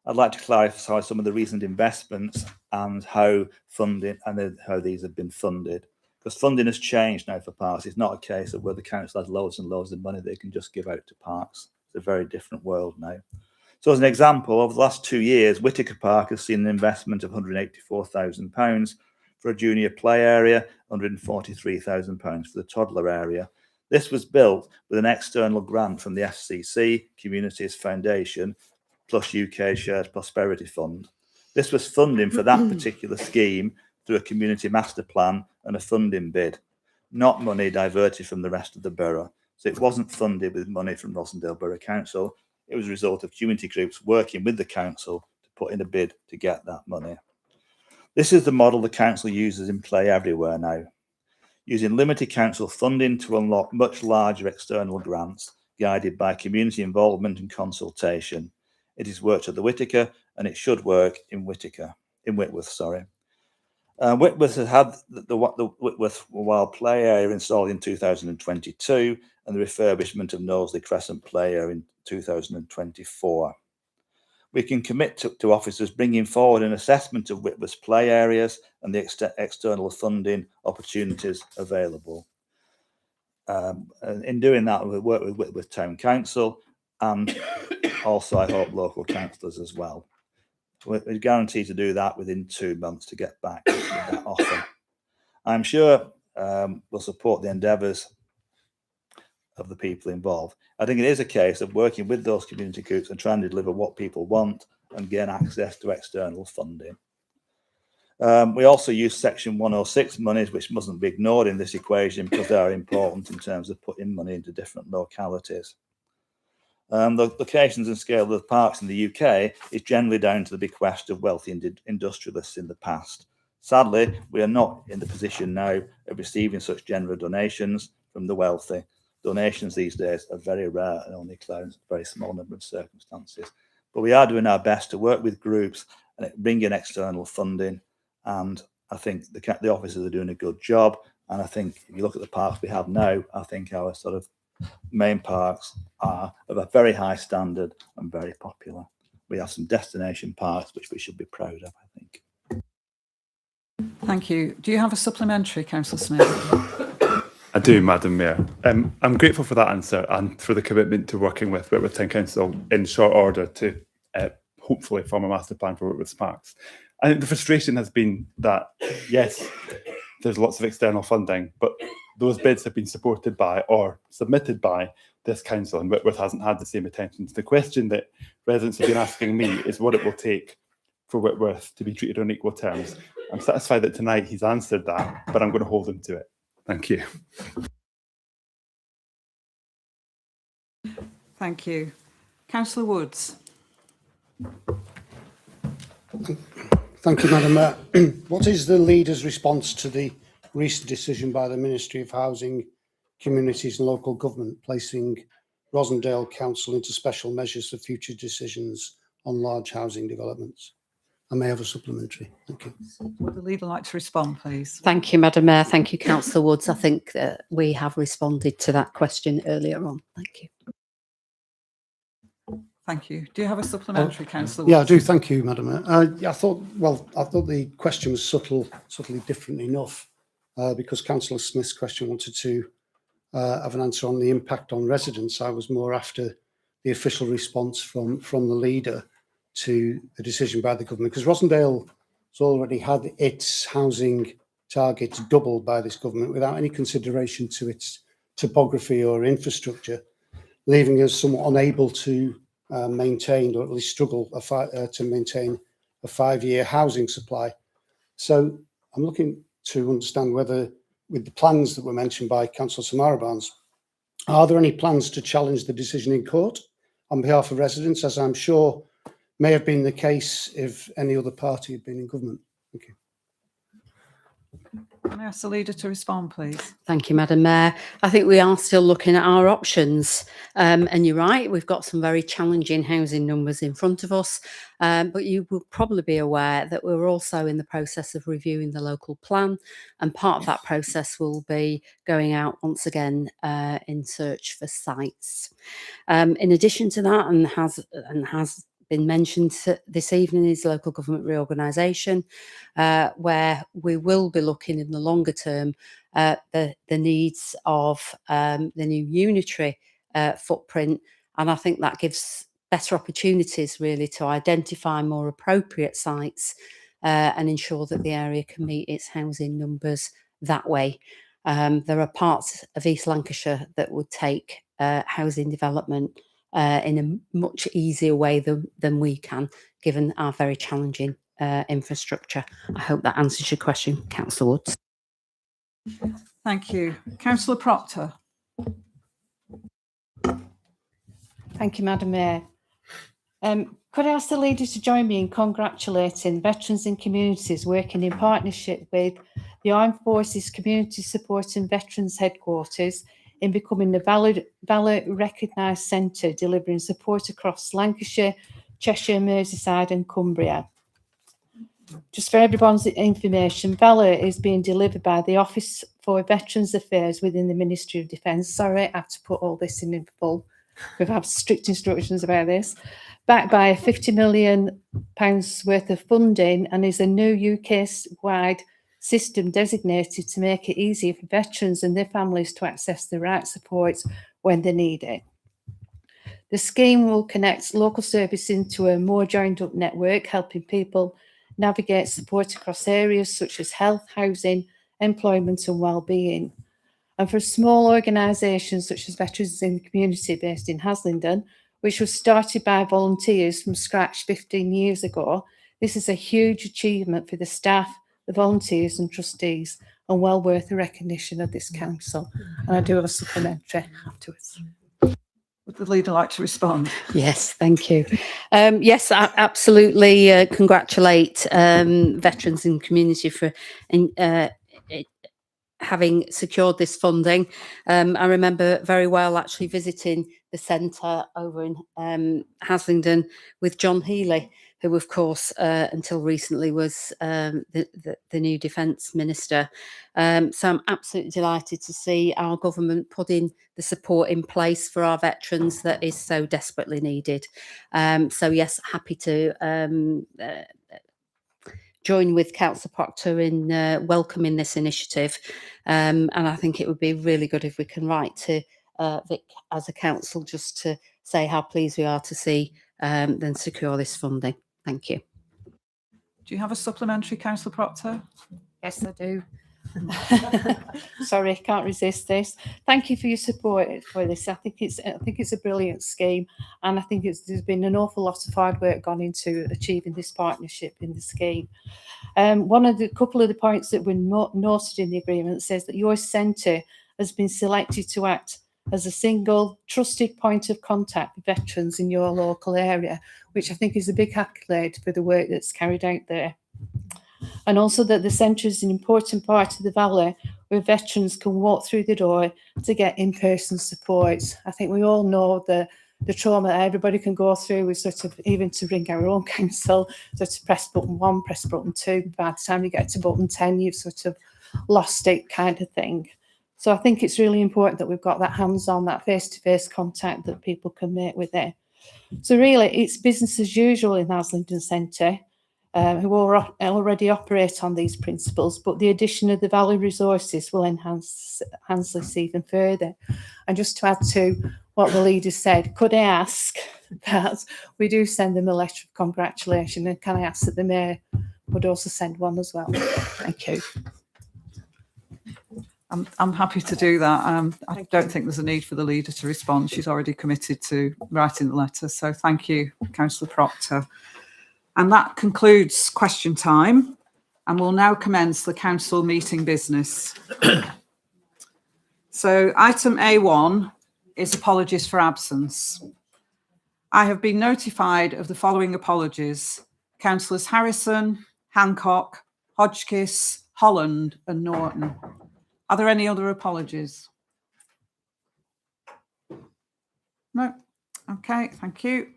I'd like to clarify some of the recent investments and how funding and how these have been funded. Because funding has changed now for parks. It's not a case of where the council has loads and loads of money they can just give out to parks. It's a very different world now. So as an example, over the last 2 years, Whittaker Park has seen an investment of £184,000 for a junior play area, £143,000 for the toddler area. This was built with an external grant from the FCC, Communities Foundation, plus UK Shared Prosperity Fund. This was funding for that particular scheme through a community master plan and a funding bid, not money diverted from the rest of the borough. So it wasn't funded with money from Rosendale Borough Council. It was a result of community groups working with the council to put in a bid to get that money. This is the model the council uses in play everywhere now, using limited council funding to unlock much larger external grants, guided by community involvement and consultation. It has worked at the Whittaker, and it should work in Whitworth. Sorry. Whitworth has had the Whitworth Wild Play Area installed in 2022, and the refurbishment of Knowsley Crescent Play Area in 2024. We can commit to officers bringing forward an assessment of Whitworth's play areas and the external funding opportunities available. And in doing that, we'll work with Whitworth Town Council and also, I hope, local councillors as well. We're guaranteed to do that within 2 months to get back with that offer. I'm sure we'll support the endeavours of the people involved. I think it is a case of working with those community groups and trying to deliver what people want and gain access to external funding. We also use Section 106 monies, which mustn't be ignored in this equation because they are important in terms of putting money into different localities. The locations and scale of the parks in the UK is generally down to the bequest of wealthy industrialists in the past. Sadly, we are not in the position now of receiving such generous donations from the wealthy. Donations these days are very rare and only occur in a very small number of circumstances. But we are doing our best to work with groups and bring in external funding. And I think the officers are doing a good job. And I think if you look at the parks we have now, I think our sort of main parks are of a very high standard and very popular. We have some destination parks which we should be proud of, I think. Thank you. Do you have a supplementary, Councillor Smith? I do, Madam Mayor. I'm grateful for that answer and for the commitment to working with Whitworth Town Council in short order to hopefully form a master plan for Whitworth Parks. I think the frustration has been that, yes, there's lots of external funding, but those bids have been supported by or submitted by this council, and Whitworth hasn't had the same attention. So the question that residents have been asking me is what it will take for Whitworth to be treated on equal terms. I'm satisfied that tonight he's answered that, but I'm going to hold him to it. Thank you. Thank you. Councillor Woods. Thank you, Madam Mayor. What is the leader's response to the recent decision by the Ministry of Housing, Communities and Local Government placing Rosendale Council into special measures for future decisions on large housing developments? I may have a supplementary. Thank you. Would the leader like to respond, please? Thank you, Madam Mayor. Thank you, Councillor Woods. I think that we have responded to that question earlier on. Thank you. Thank you. Do you have a supplementary, Councillor Woods? Yeah, I do. Thank you, Madam Mayor. I thought the question was subtly different enough because Councillor Smith's question wanted to have an answer on the impact on residents. I was more after the official response from the leader to the decision by the government, because Rosendale has already had its housing targets doubled by this government without any consideration to its topography or infrastructure, leaving us somewhat unable to maintain, or at least struggle to maintain, a 5-year housing supply. So I'm looking to understand whether, with the plans that were mentioned by Councillor Samara Barnes, are there any plans to challenge the decision in court on behalf of residents, as I'm sure may have been the case if any other party had been in government? Thank you. Can I ask the leader to respond, please? Thank you, Madam Mayor. I think we are still looking at our options. And you're right, we've got some very challenging housing numbers in front of us. But you will probably be aware that we're also in the process of reviewing the local plan. And part of that process will be going out once again in search for sites. In addition to that, and has been mentioned this evening, is local government reorganisation, where we will be looking in the longer term at the needs of the new unitary footprint. And I think that gives better opportunities really to identify more appropriate sites and ensure that the area can meet its housing numbers that way. There are parts of East Lancashire that would take housing development in a much easier way than we can, given our very challenging infrastructure. I hope that answers your question, Councillor Woods. Thank you. Councillor Proctor. Thank you, Madam Mayor. Could I ask the leader to join me in congratulating veterans and communities working in partnership with the Armed Forces Community Support and Veterans Headquarters in becoming the Valour Recognised Centre, delivering support across Lancashire, Cheshire, Merseyside and Cumbria. Just for everyone's information, Valour is being delivered by the Office for Veterans Affairs within the Ministry of Defence. Sorry, I have to put all this in full. We've had strict instructions about this. Backed by £50 million worth of funding, and is a new UK-wide system designated to make it easier for veterans and their families to access the right support when they need it. The scheme will connect local services into a more joined-up network, helping people navigate support across areas such as health, housing, employment and wellbeing. And for small organisations such as Veterans in the Community based in Haslingden, which was started by volunteers from scratch 15 years ago, this is a huge achievement for the staff, the volunteers and trustees, and well worth the recognition of this council. And I do have a supplementary afterwards. Would the leader like to respond? Yes, thank you. Yes, I absolutely congratulate veterans and community for having secured this funding. I remember very well actually visiting the centre over in Haslingden with John Healy, who of course until recently was the new Defence Minister. So I'm absolutely delighted to see our government putting the support in place for our veterans that is so desperately needed. So yes, happy to join with Councillor Proctor in welcoming this initiative. And I think it would be really good if we can write to Vic as a council just to say how pleased we are to see them secure this funding. Thank you. Do you have a supplementary, Councillor Proctor? Yes, I do. Sorry, can't resist this. Thank you for your support for this. I think it's a brilliant scheme, and I think there's been an awful lot of hard work gone into achieving this partnership in the scheme. Couple of the points that were noted in the agreement says that your centre has been selected to act as a single trusted point of contact for veterans in your local area, which I think is a big accolade for the work that's carried out there. And also that the centre is an important part of the valley where veterans can walk through the door to get in-person support. I think we all know the trauma that everybody can go through with sort of even to ring our own council, sort of press button 1, press button 2. By the time you get to button 10, you've sort of lost it kind of thing. So I think it's really important that we've got that hands-on, that face-to-face contact that people can make with it. So really, it's business as usual in Haslingden Centre, who already operate on these principles, but the addition of the Valley resources will enhance this even further. And just to add to what the leader said, could I ask that we do send them a letter of congratulation, and can I ask that the Mayor would also send one as well? Thank you. I'm happy to do that. I don't think there's a need for the leader to respond. She's already committed to writing the letter. So thank you, Councillor Proctor. And that concludes question time. And we'll now commence the council meeting business. So item A1 is apologies for absence. I have been notified of the following apologies: Councillors Harrison, Hancock, Hodgkiss, Holland and Norton. Are there any other apologies? No. Okay, thank you.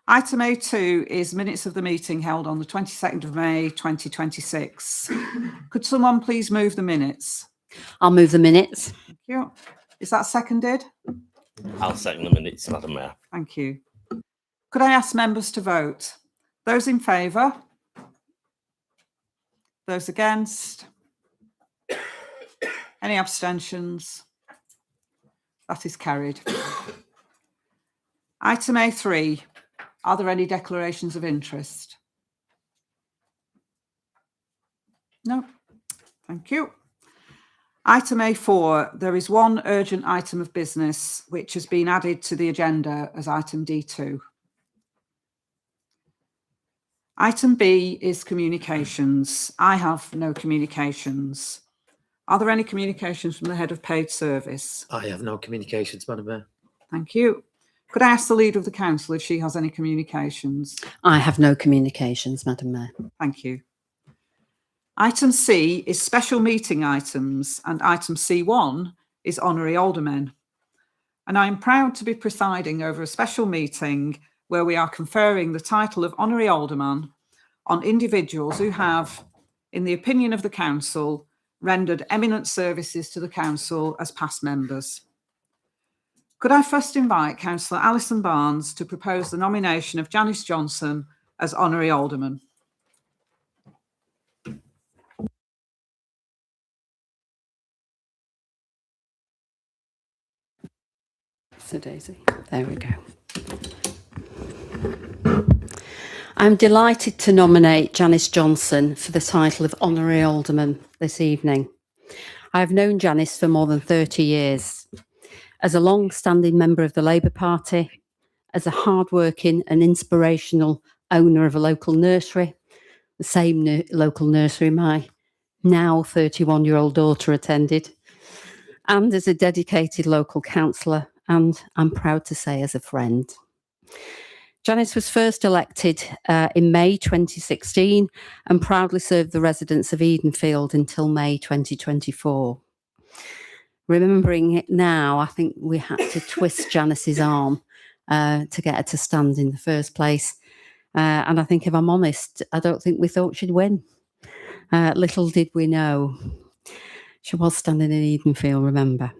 Item A2 is minutes of the meeting held on the 22nd of May 2026. Could someone please move the minutes? I'll move the minutes. Thank you. Is that seconded? I'll second the minutes, Madam Mayor. Thank you. Could I ask members to vote? Those in favour? Those against? Any abstentions? That is carried. Item A3. Are there any declarations of interest? No. Thank you. Item A4. There is one urgent item of business which has been added to the agenda as item D2. Item B is communications. I have no communications. Are there any communications from the head of paid service? I have no communications, Madam Mayor. Thank you. Could I ask the leader of the council if she has any communications? I have no communications, Madam Mayor. Thank you. Item C is special meeting items, and item C1 is honorary aldermen. And I am proud to be presiding over a special meeting where we are conferring the title of honorary alderman on individuals who have, in the opinion of the council, rendered eminent services to the council as past members. Could I first invite Councillor Alison Barnes to propose the nomination of Janice Johnson as honorary alderman? So Daisy, there we go. I'm delighted to nominate Janice Johnson for the title of honorary alderman this evening. I have known Janice for more than 30 years. As a long-standing member of the Labour Party, as a hard-working and inspirational owner of a local nursery, the same local nursery my now 31-year-old daughter attended, and as a dedicated local councillor, and I'm proud to say as a friend. Janice was first elected in May 2016 and proudly served the residents of Edenfield until May 2024. Remembering it now, I think we had to twist Janice's arm to get her to stand in the first place. And I think, if I'm honest, I don't think we thought she'd win. Little did we know. She was standing in Edenfield, remember.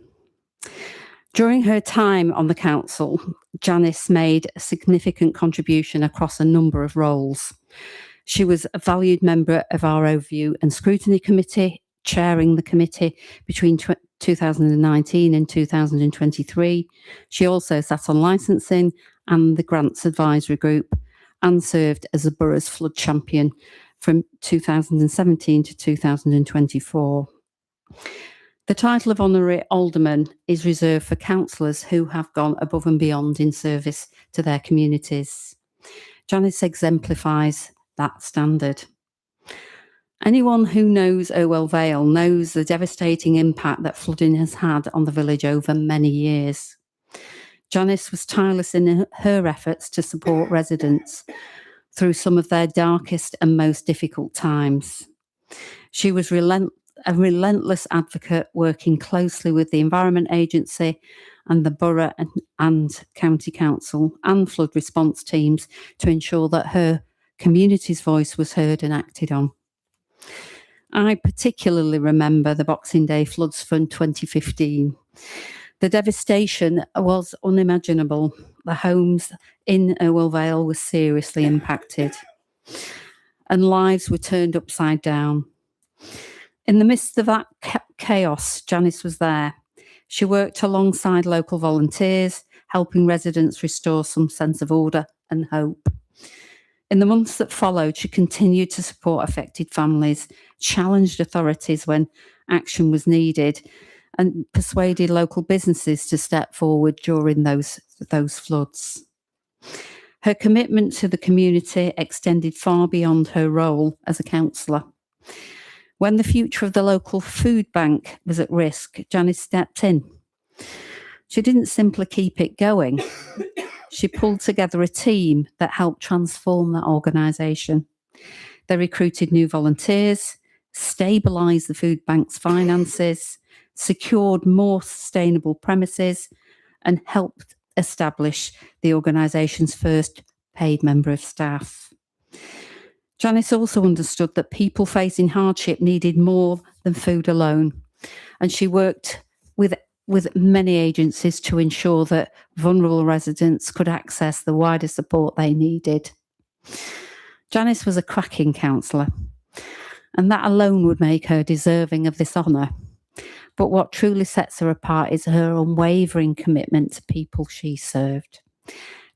During her time on the council, Janice made a significant contribution across a number of roles. She was a valued member of our Overview and Scrutiny Committee, chairing the committee between 2019 and 2023. She also sat on licensing and the Grants Advisory Group and served as a borough's flood champion from 2017 to 2024. The title of Honorary Alderman is reserved for councillors who have gone above and beyond in service to their communities. Janice exemplifies that standard. Anyone who knows Irwell Vale knows the devastating impact that flooding has had on the village over many years. Janice was tireless in her efforts to support residents through some of their darkest and most difficult times. She was a relentless advocate, working closely with the Environment Agency and the Borough and County Council and flood response teams to ensure that her community's voice was heard and acted on. I particularly remember the Boxing Day floods from 2015. The devastation was unimaginable. The homes in Irwell Vale were seriously impacted and lives were turned upside down. In the midst of that chaos, Janice was there. She worked alongside local volunteers, helping residents restore some sense of order and hope. In the months that followed, she continued to support affected families, challenged authorities when action was needed, and persuaded local businesses to step forward during those floods. Her commitment to the community extended far beyond her role as a councillor. When the future of the local food bank was at risk, Janice stepped in. She didn't simply keep it going. She pulled together a team that helped transform that organisation. They recruited new volunteers, stabilised the food bank's finances, secured more sustainable premises, and helped establish the organisation's first paid member of staff. Janice also understood that people facing hardship needed more than food alone, and she worked with many agencies to ensure that vulnerable residents could access the wider support they needed. Janice was a cracking councillor, and that alone would make her deserving of this honour. But what truly sets her apart is her unwavering commitment to people she served.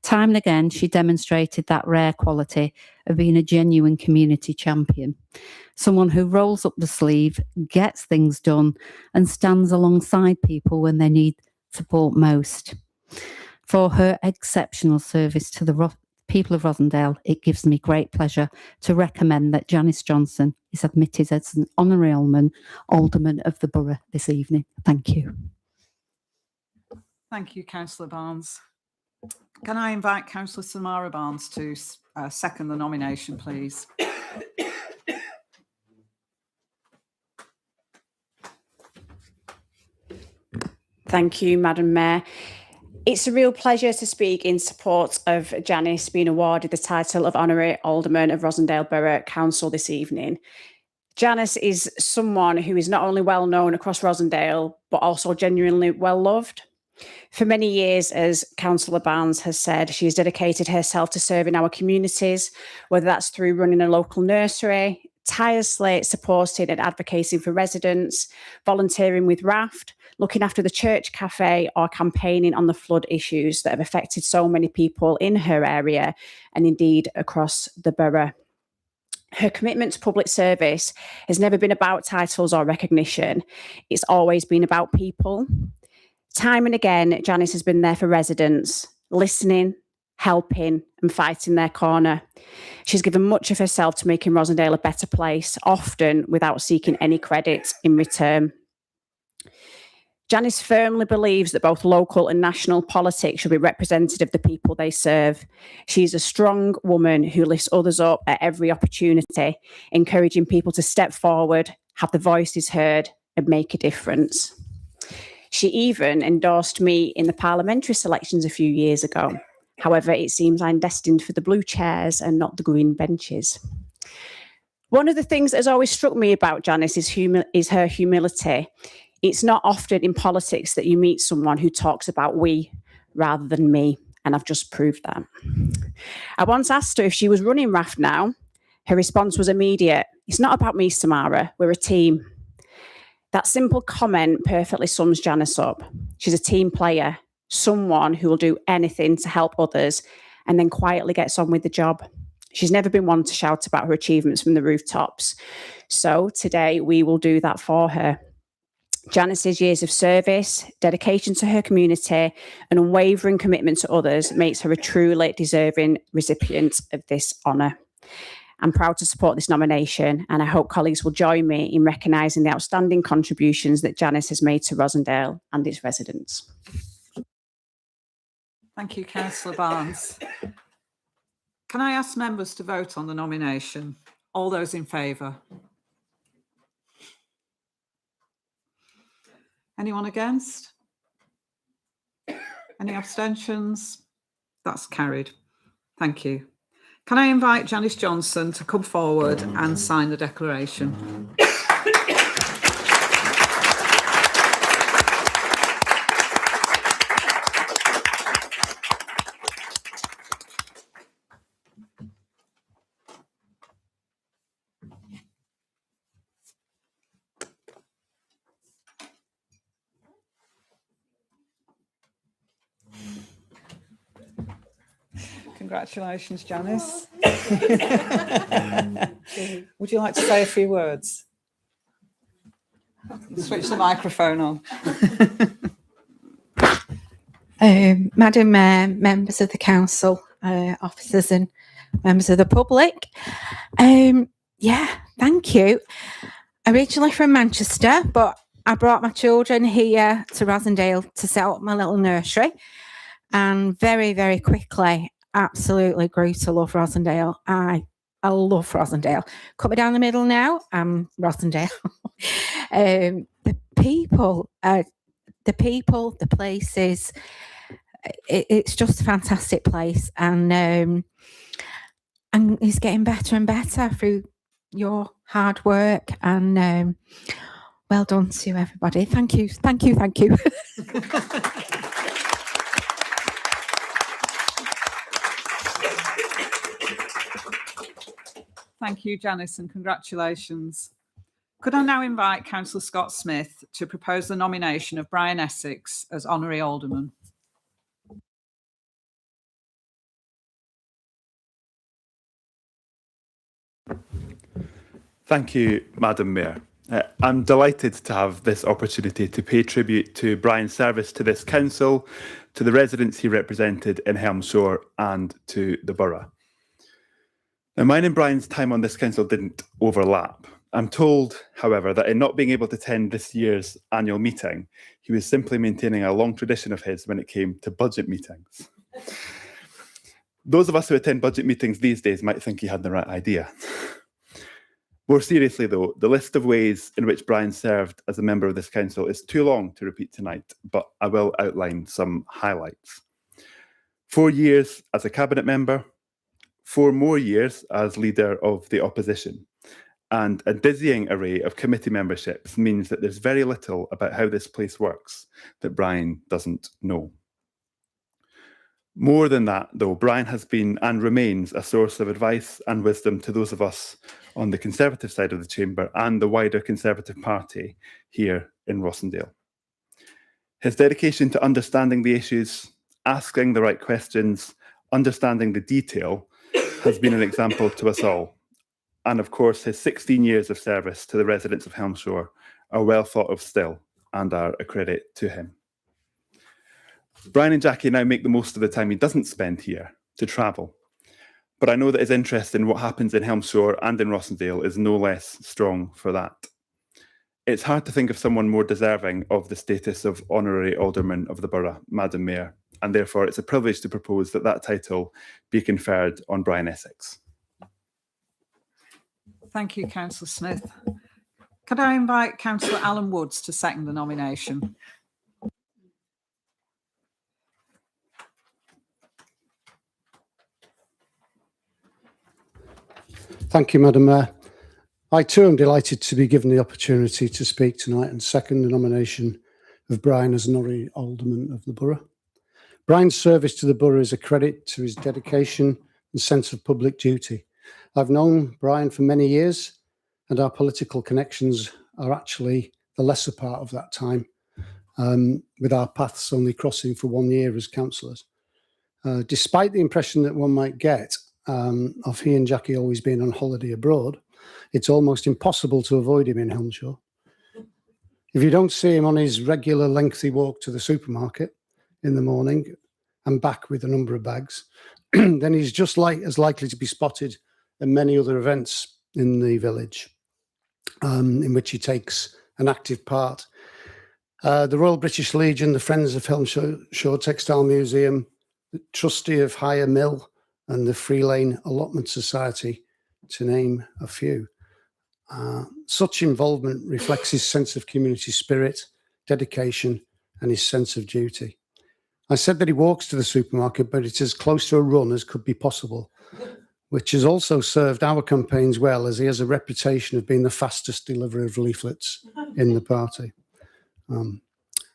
Time and again, she demonstrated that rare quality of being a genuine community champion, someone who rolls up the sleeve, gets things done, and stands alongside people when they need support most. For her exceptional service to the people of Rosendale, it gives me great pleasure to recommend that Janice Johnson is admitted as an honorary alderman of the borough this evening. Thank you. Thank you, Councillor Barnes. Can I invite Councillor Samara Barnes to second the nomination, please? Thank you, Madam Mayor. It's a real pleasure to speak in support of Janice being awarded the title of Honorary Alderman of Rosendale Borough Council this evening. Janice is someone who is not only well known across Rosendale, but also genuinely well loved. For many years, as Councillor Barnes has said, she has dedicated herself to serving our communities, whether that's through running a local nursery, tirelessly supporting and advocating for residents, volunteering with Raft, looking after the church cafe, or campaigning on the flood issues that have affected so many people in her area and indeed across the borough. Her commitment to public service has never been about titles or recognition. It's always been about people. Time and again, Janice has been there for residents, listening, helping and fighting their corner. She's given much of herself to making Rosendale a better place, often without seeking any credit in return. Janice firmly believes that both local and national politics should be representative of the people they serve. She's a strong woman who lifts others up at every opportunity, encouraging people to step forward, have their voices heard and make a difference. She even endorsed me in the parliamentary selections a few years ago. However, it seems I'm destined for the blue chairs and not the green benches. One of the things that has always struck me about Janice is her humility. It's not often in politics that you meet someone who talks about we rather than me, and I've just proved that. I once asked her if she was running Raft now. Her response was immediate. It's not about me, Samara. We're a team. That simple comment perfectly sums Janice up. She's a team player, someone who will do anything to help others and then quietly gets on with the job. She's never been one to shout about her achievements from the rooftops. So today we will do that for her. Janice's years of service, dedication to her community, and unwavering commitment to others makes her a truly deserving recipient of this honour. I'm proud to support this nomination, and I hope colleagues will join me in recognising the outstanding contributions that Janice has made to Rosendale and its residents. Thank you, Councillor Barnes. Can I ask members to vote on the nomination? All those in favour? Anyone against? Any abstentions? That's carried. Thank you. Can I invite Janice Johnson to come forward and sign the declaration? Congratulations, Janice. Would you like to say a few words? Switch the microphone on. Madam Mayor, members of the council, officers and members of the public. Yeah, thank you. Originally from Manchester, but I brought my children here to Rosendale to set up my little nursery, and very, very quickly absolutely grew to love Rosendale. I love Rosendale. Cut me down the middle now, Rosendale. The people, the places, it's just a fantastic place, and it's getting better and better through your hard work, and well done to everybody. Thank you, thank you, thank you. Thank you, Janice, and congratulations. Could I now invite Councillor Scott Smith to propose the nomination of Brian Essex as Honorary Alderman? Thank you, Madam Mayor. I'm delighted to have this opportunity to pay tribute to Brian's service to this council, to the residents he represented in Helmshore, and to the borough. Now, mine and Brian's time on this council didn't overlap. I'm told, however, that in not being able to attend this year's annual meeting, he was simply maintaining a long tradition of his when it came to budget meetings. Those of us who attend budget meetings these days might think he had the right idea. More seriously, though, the list of ways in which Brian served as a member of this council is too long to repeat tonight, but I will outline some highlights. 4 years as a cabinet member, 4 more years as leader of the opposition, and a dizzying array of committee memberships means that there's very little about how this place works that Brian doesn't know. More than that, though, Brian has been and remains a source of advice and wisdom to those of us on the Conservative side of the chamber and the wider Conservative Party here in Rossendale. His dedication to understanding the issues, asking the right questions, understanding the detail has been an example to us all. And of course, his 16 years of service to the residents of Helmshore are well thought of still and are a credit to him. Brian and Jackie now make the most of the time he doesn't spend here to travel. But I know that his interest in what happens in Helmshore and in Rossendale is no less strong for that. It's hard to think of someone more deserving of the status of Honorary Alderman of the Borough, Madam Mayor, and therefore it's a privilege to propose that that title be conferred on Brian Essex. Thank you, Councillor Smith. Could I invite Councillor Alan Woods to second the nomination? Thank you, Madam Mayor. I too am delighted to be given the opportunity to speak tonight and second the nomination of Brian as an Honorary Alderman of the Borough. Brian's service to the Borough is a credit to his dedication and sense of public duty. I've known Brian for many years, and our political connections are actually the lesser part of that time, with our paths only crossing for 1 year as councillors. Despite the impression that one might get of he and Jackie always being on holiday abroad, it's almost impossible to avoid him in Helmshore. If you don't see him on his regular lengthy walk to the supermarket in the morning and back with a number of bags, then he's just as likely to be spotted at many other events in the village, in which he takes an active part. The Royal British Legion, the Friends of Helmshire Textile Museum, the Trustee of Higher Mill, and the Free Lane Allotment Society, to name a few. Such involvement reflects his sense of community spirit, dedication, and his sense of duty. I said that he walks to the supermarket, but it's as close to a run as could be possible, which has also served our campaigns well, as he has a reputation of being the fastest deliverer of leaflets in the party.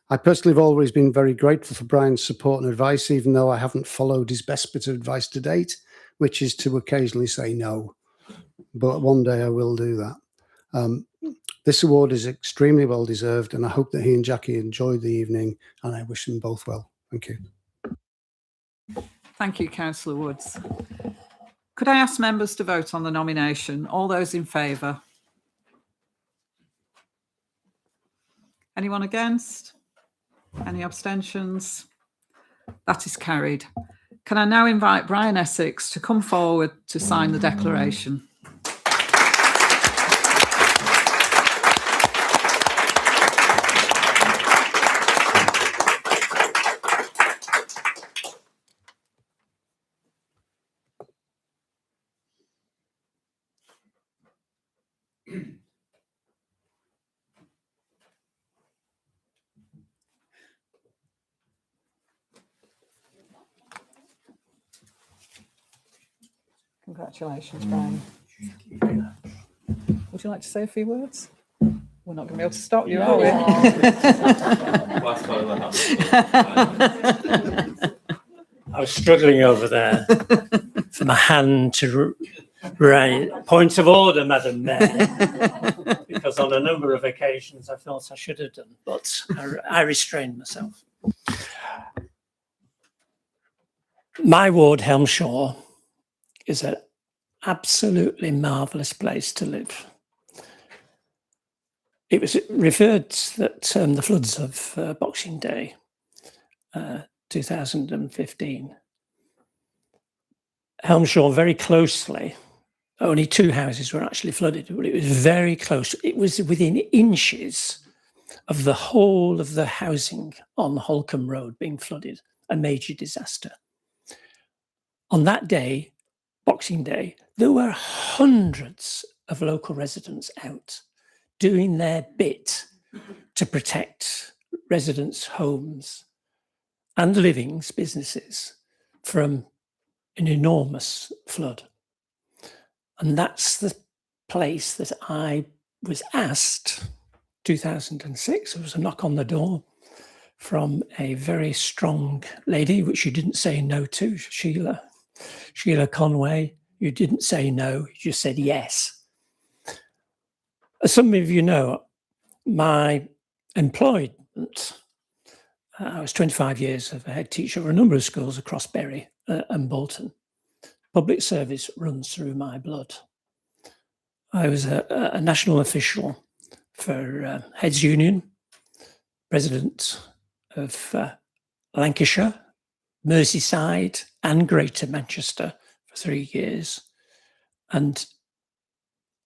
I personally have always been very grateful for Brian's support and advice, even though I haven't followed his best bit of advice to date, which is to occasionally say no. But one day I will do that. This award is extremely well deserved, and I hope that he and Jackie enjoyed the evening, and I wish them both well. Thank you. Thank you, Councillor Woods. Could I ask members to vote on the nomination? All those in favour? Anyone against? Any abstentions? That is carried. Can I now invite Brian Essex to come forward to sign the declaration? Congratulations, Brian. Would you like to say a few words? We're not going to be able to stop you, are we? I was struggling over there for my hand to raise. Point of order, Madam Mayor, because on a number of occasions I felt I should have done, but I restrained myself. My ward, Helmshire, is an absolutely marvellous place to live. It was referred that the floods of Boxing Day 2015, Helmshire very closely, only 2 houses were actually flooded, but it was very close. It was within inches of the whole of the housing on Holcombe Road being flooded, a major disaster. On that day, Boxing Day, there were hundreds of local residents out doing their bit to protect residents' homes and livings, businesses, from an enormous flood. And that's the place that I was asked, 2006, there was a knock on the door from a very strong lady, which you didn't say no to, Sheila Conway. You didn't say no, you just said yes. As some of you know, my employment, I was 25 years of a head teacher of a number of schools across Bury and Bolton. Public service runs through my blood. I was a national official for Heads Union, president of Lancashire, Merseyside and Greater Manchester for 3 years. And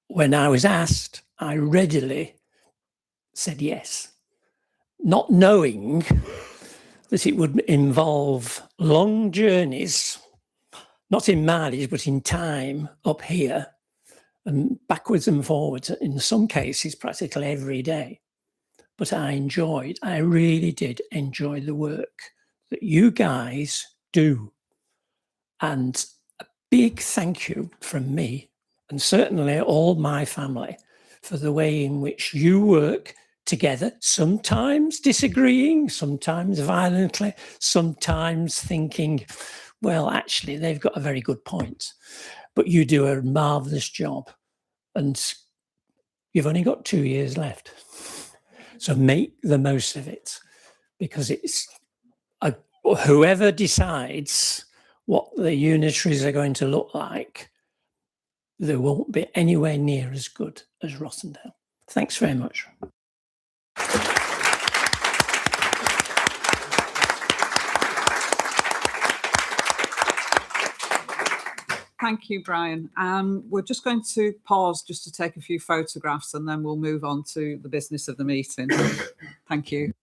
when I was asked, I readily said yes, not knowing that it would involve long journeys, not in mileage, but in time up here and backwards and forwards, in some cases practically every day. But I really did enjoy the work that you guys do. And a big thank you from me, and certainly all my family, for the way in which you work together, sometimes disagreeing, sometimes violently, sometimes thinking, well, actually, they've got a very good point. But you do a marvellous job. And you've only got 2 years left. So make the most of it, because it's whoever decides what the unitaries are going to look like, there won't be anywhere near as good as Rossendale. Thanks very much. Thank you, Brian. We're just going to pause just to take a few photographs and then we'll move on to the business of the meeting. Thank you.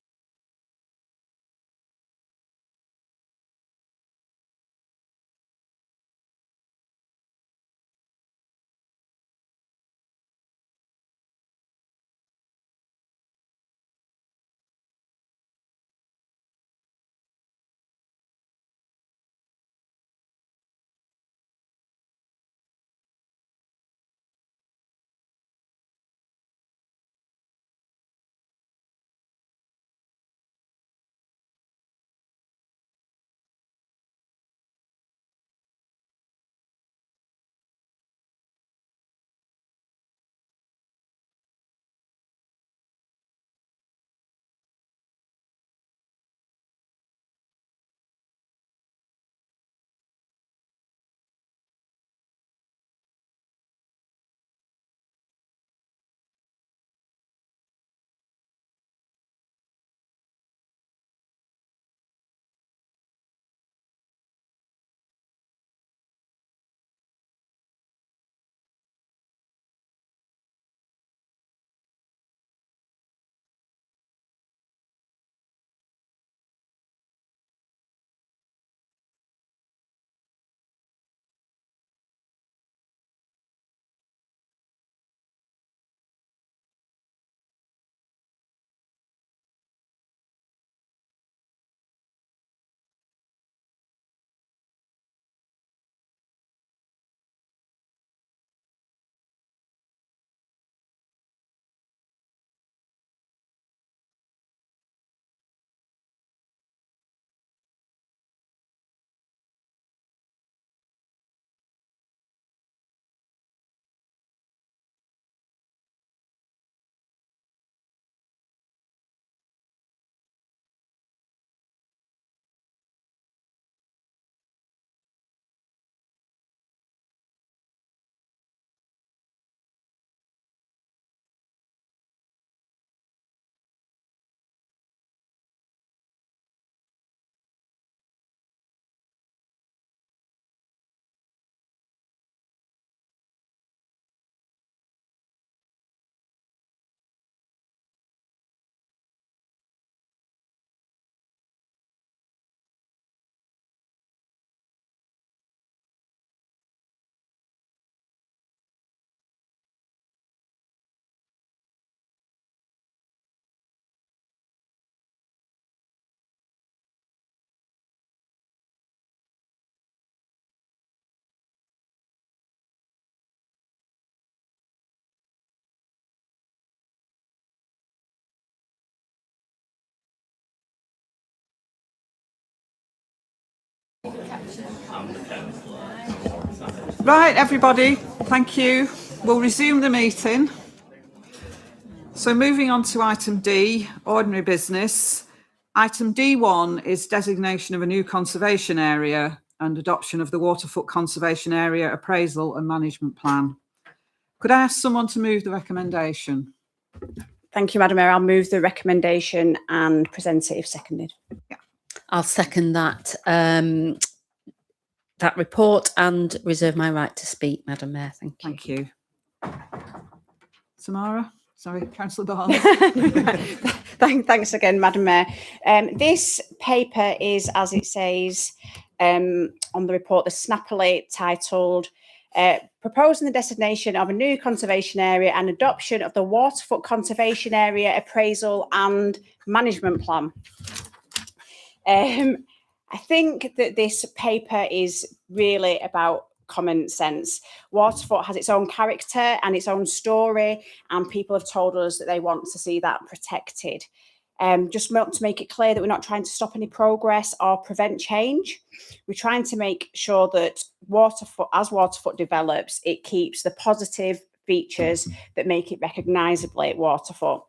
Right, everybody, thank you. We'll resume the meeting. So moving on to item D, ordinary business. Item D1 is designation of a new conservation area and adoption of the Waterfoot Conservation Area Appraisal and Management Plan. Could I ask someone to move the recommendation? Thank you, Madam Mayor. I'll move the recommendation and present it if seconded. Yeah. I'll second that that report and reserve my right to speak, Madam Mayor. Thank you. Thank you. Samara? Sorry, Councillor Barnes. Thanks again, Madam Mayor. This paper is, as it says on the report, the snappily titled Proposing the Designation of a New Conservation Area and Adoption of the Waterfoot Conservation Area Appraisal and Management Plan. I think that this paper is really about common sense. Waterfoot has its own character and its own story, and people have told us that they want to see that protected. Just want to make it clear that we're not trying to stop any progress or prevent change. We're trying to make sure that as Waterfoot develops, it keeps the positive features that make it recognisably Waterfoot.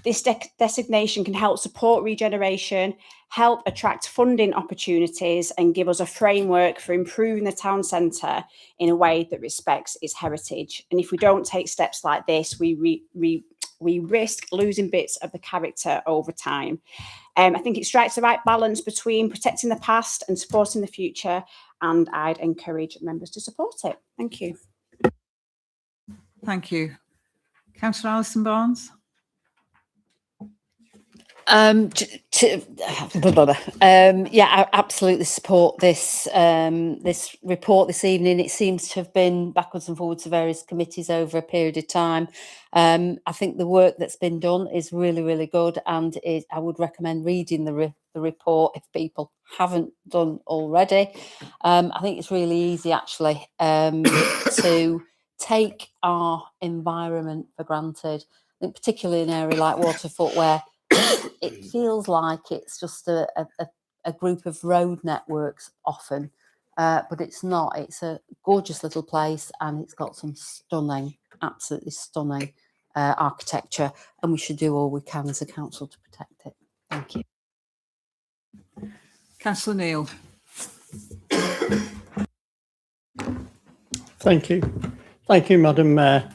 This designation can help support regeneration, help attract funding opportunities, and give us a framework for improving the town centre in a way that respects its heritage. And if we don't take steps like this, we risk losing bits of the character over time. I think it strikes the right balance between protecting the past and supporting the future, and I'd encourage members to support it. Thank you. Thank you. Councillor Alison Barnes. Yeah, I absolutely support this this report this evening. It seems to have been backwards and forwards to various committees over a period of time. I think the work that's been done is really, really good, and I would recommend reading the report if people haven't done already. I think it's really easy actually to take our environment for granted. I think particularly in an area like Waterfoot, where it feels like it's just a group of road networks often, but it's not. It's a gorgeous little place, and it's got some stunning, absolutely stunning architecture, and we should do all we can as a council to protect it. Thank you. Councillor Neil. Thank you. Thank you, Madam Mayor.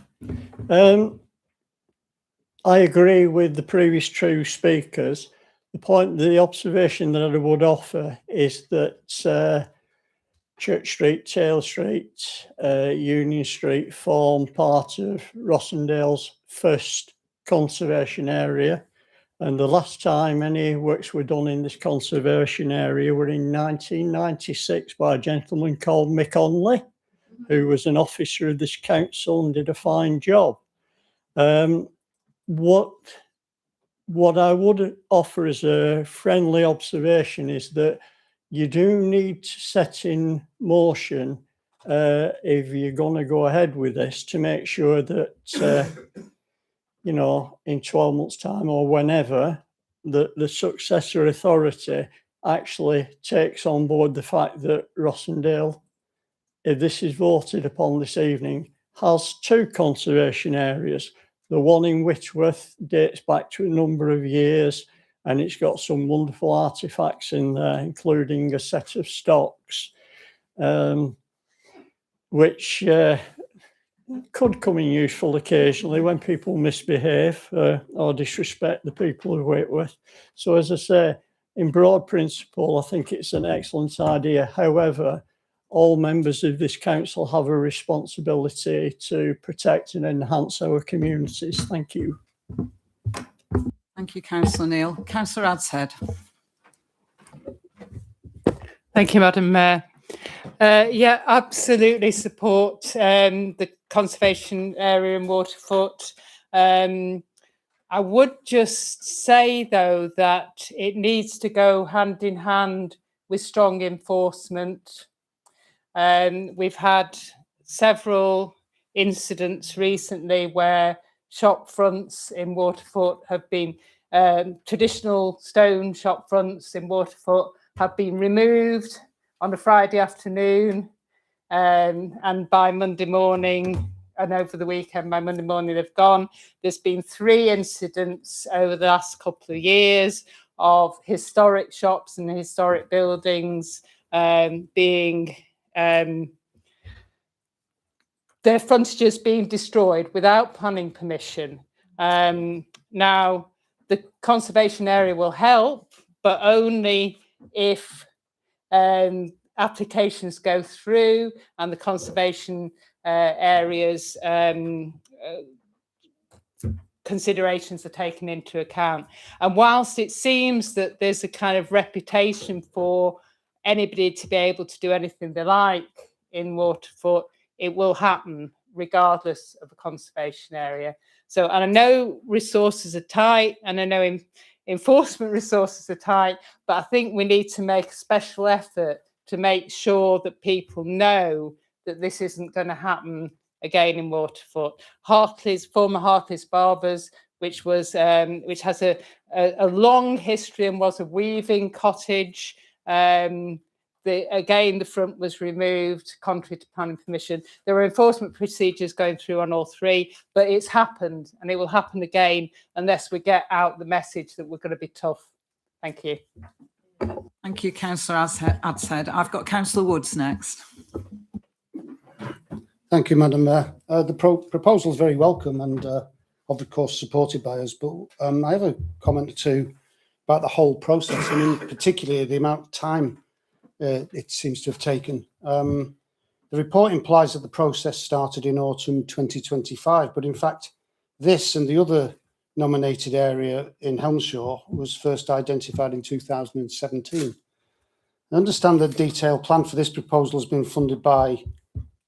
I agree with the previous two speakers. The observation that I would offer is that Church Street, Taylor Street, Union Street form part of Rossendale's first conservation area. And the last time any works were done in this conservation area were in 1996 by a gentleman called Mick Onley, who was an officer of this council and did a fine job. What I would offer as a friendly observation is that you do need to set in motion, if you're going to go ahead with this, to make sure that, you know, in 12 months' time or whenever, the successor authority actually takes on board the fact that Rossendale, if this is voted upon this evening, has two conservation areas. The one in Whitworth dates back to a number of years, and it's got some wonderful artefacts in there, including a set of stocks, which could come in useful occasionally when people misbehave or disrespect the people of Whitworth. So, as I say, in broad principle, I think it's an excellent idea. However, all members of this council have a responsibility to protect and enhance our communities. Thank you. Thank you, Councillor Neil. Councillor Adshead. Thank you, Madam Mayor. Yeah, absolutely support the conservation area in Waterfoot. I would just say, though, that it needs to go hand in hand with strong enforcement. We've had several incidents recently where shop fronts in Waterfoot have been, traditional stone shop fronts in Waterfoot have been removed on a Friday afternoon, and by Monday morning and over the weekend, by Monday morning they've gone. There's been 3 incidents over the last couple of years of historic shops and historic buildings being their frontages being destroyed without planning permission. Now, the conservation area will help, but only if applications go through and the conservation areas considerations are taken into account. And whilst it seems that there's a kind of reputation for anybody to be able to do anything they like in Waterfoot, it will happen regardless of a conservation area. So, and I know resources are tight, and I know enforcement resources are tight, but I think we need to make a special effort to make sure that people know that this isn't going to happen again in Waterfoot. Hartley's, former Hartley's Barbers, which has a long history and was a weaving cottage. The front was removed contrary to planning permission. There were enforcement procedures going through on all 3, but it's happened, and it will happen again unless we get out the message that we're going to be tough. Thank you. Thank you, Councillor Adshead. I've got Councillor Woods next. Thank you, Madam Mayor. The proposal is very welcome and of course supported by us, but I have a comment or two about the whole process, and in particular the amount of time it seems to have taken. The report implies that the process started in autumn 2025, but in fact, this and the other nominated area in Helmshaw was first identified in 2017. I understand the detailed plan for this proposal has been funded by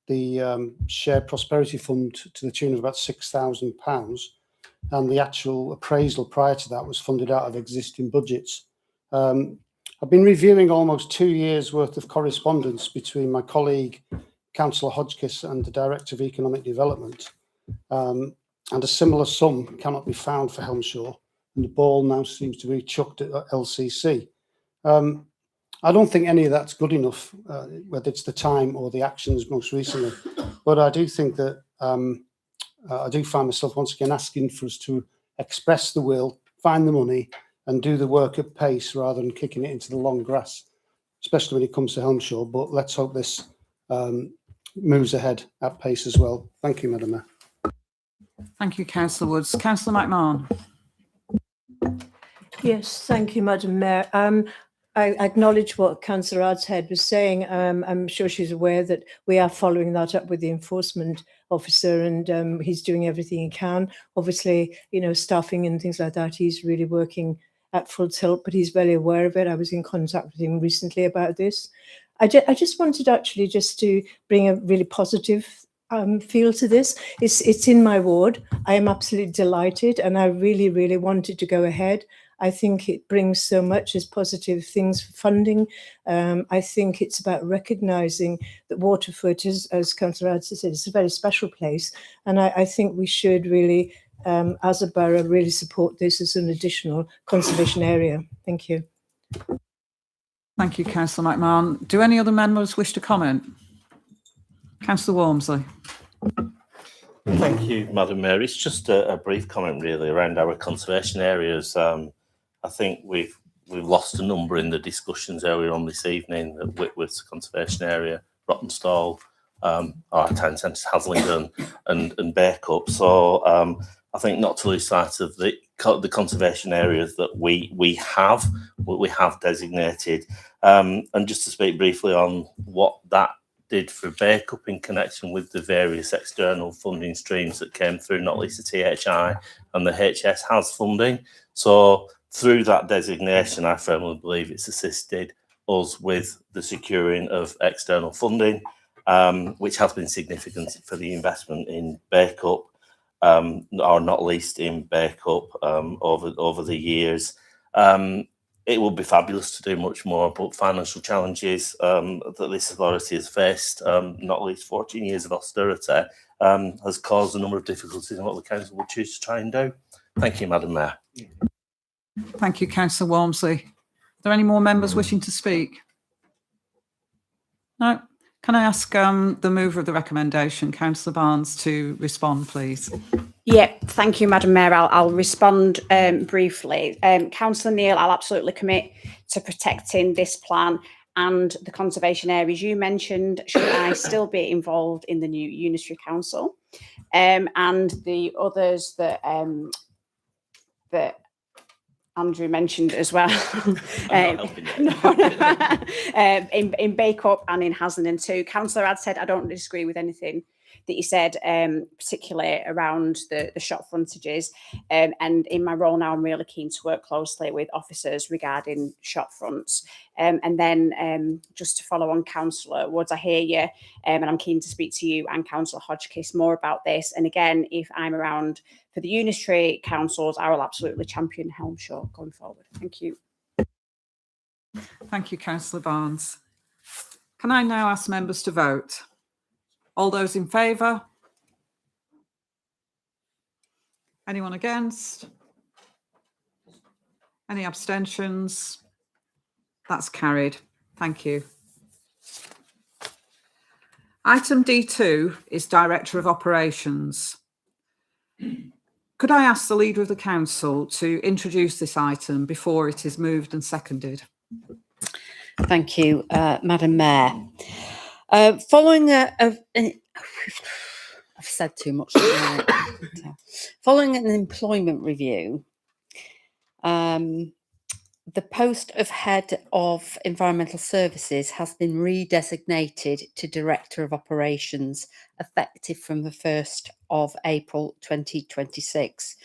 the Shared Prosperity Fund to the tune of about £6,000, and the actual appraisal prior to that was funded out of existing budgets. I've been reviewing almost 2 years' worth of correspondence between my colleague, Councillor Hodgkiss, and the Director of Economic Development, and a similar sum cannot be found for Helmshaw, and the ball now seems to be chucked at LCC. I don't think any of that's good enough, whether it's the time or the actions most recently, but I do think that I do find myself once again asking for us to express the will, find the money, and do the work at pace rather than kicking it into the long grass, especially when it comes to Helmshaw. But let's hope this moves ahead at pace as well. Thank you, Madam Mayor. Thank you, Councillor Woods. Councillor McMahon. Yes, thank you, Madam Mayor. I acknowledge what Councillor Adshead was saying. I'm sure she's aware that we are following that up with the enforcement officer, and he's doing everything he can. Obviously, you know, staffing and things like that, he's really working at full tilt, but he's very aware of it. I was in contact with him recently about this. I just wanted actually just to bring a really positive feel to this. It's in my ward. I am absolutely delighted, and I really, really wanted to go ahead. I think it brings so much as positive things for funding. I think it's about recognising that Waterford is, as Councillor Adshead said, it's a very special place. And I think we should really, as a borough, really support this as an additional conservation area. Thank you. Thank you, Councillor McMahon. Do any other members wish to comment? Councillor Walmsley. Thank you, Madam Mayor. It's just a brief comment really around our conservation areas. I think we've lost a number in the discussions earlier on this evening at Whitworth's conservation area, Rottenstall, our town centre, Haslingden and Bacup. So I think not to lose sight of the conservation areas that we have designated. And just to speak briefly on what that did for Bacup in connection with the various external funding streams that came through, not least the THI and the HS has funding. So through that designation, I firmly believe it's assisted us with the securing of external funding, which has been significant for the investment in Bacup, or not least in Bacup over the years. It would be fabulous to do much more, but financial challenges that this authority has faced, not least 14 years of austerity, has caused a number of difficulties in what the council will choose to try and do. Thank you, Madam Mayor. Thank you, Councillor Walmsley. Are there any more members wishing to speak? No. Can I ask the mover of the recommendation, Councillor Barnes, to respond, please? Yeah, thank you, Madam Mayor. I'll respond briefly. Councillor Neil, I'll absolutely commit to protecting this plan and the conservation areas you mentioned, should I still be involved in the new Unitary Council. And the others that that Andrew mentioned as well, in Bacup and in Haslingden too. Councillor Adshead, I don't disagree with anything that you said, particularly around the shop frontages. And in my role now, I'm really keen to work closely with officers regarding shop fronts. And then just to follow on Councillor Woods, I hear you, and I'm keen to speak to you and Councillor Hodgkiss more about this. And again, if I'm around for the unitary councils, I will absolutely champion Helmshaw going forward. Thank you. Thank you, Councillor Barnes. Can I now ask members to vote? All those in favour? Anyone against? Any abstentions? That's carried. Thank you. Item D2 is Director of Operations. Could I ask the Leader of the Council to introduce this item before it is moved and seconded? Thank you, Madam Mayor. Following I've said too much. Following an employment review, the post of Head of Environmental Services has been redesignated to Director of Operations, effective from the 1st of April 2026.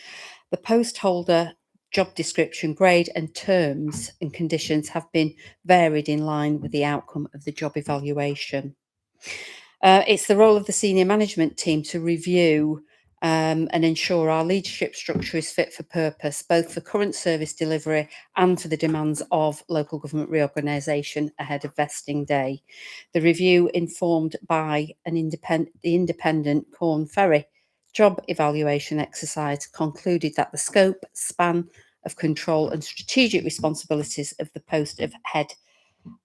The post holder job description, grade and terms and conditions have been varied in line with the outcome of the job evaluation. It's the role of the senior management team to review and ensure our leadership structure is fit for purpose, both for current service delivery and for the demands of local government reorganisation ahead of vesting day. The review, informed by the independent Corn Ferry job evaluation exercise, concluded that the scope, span of control and strategic responsibilities of the post of Head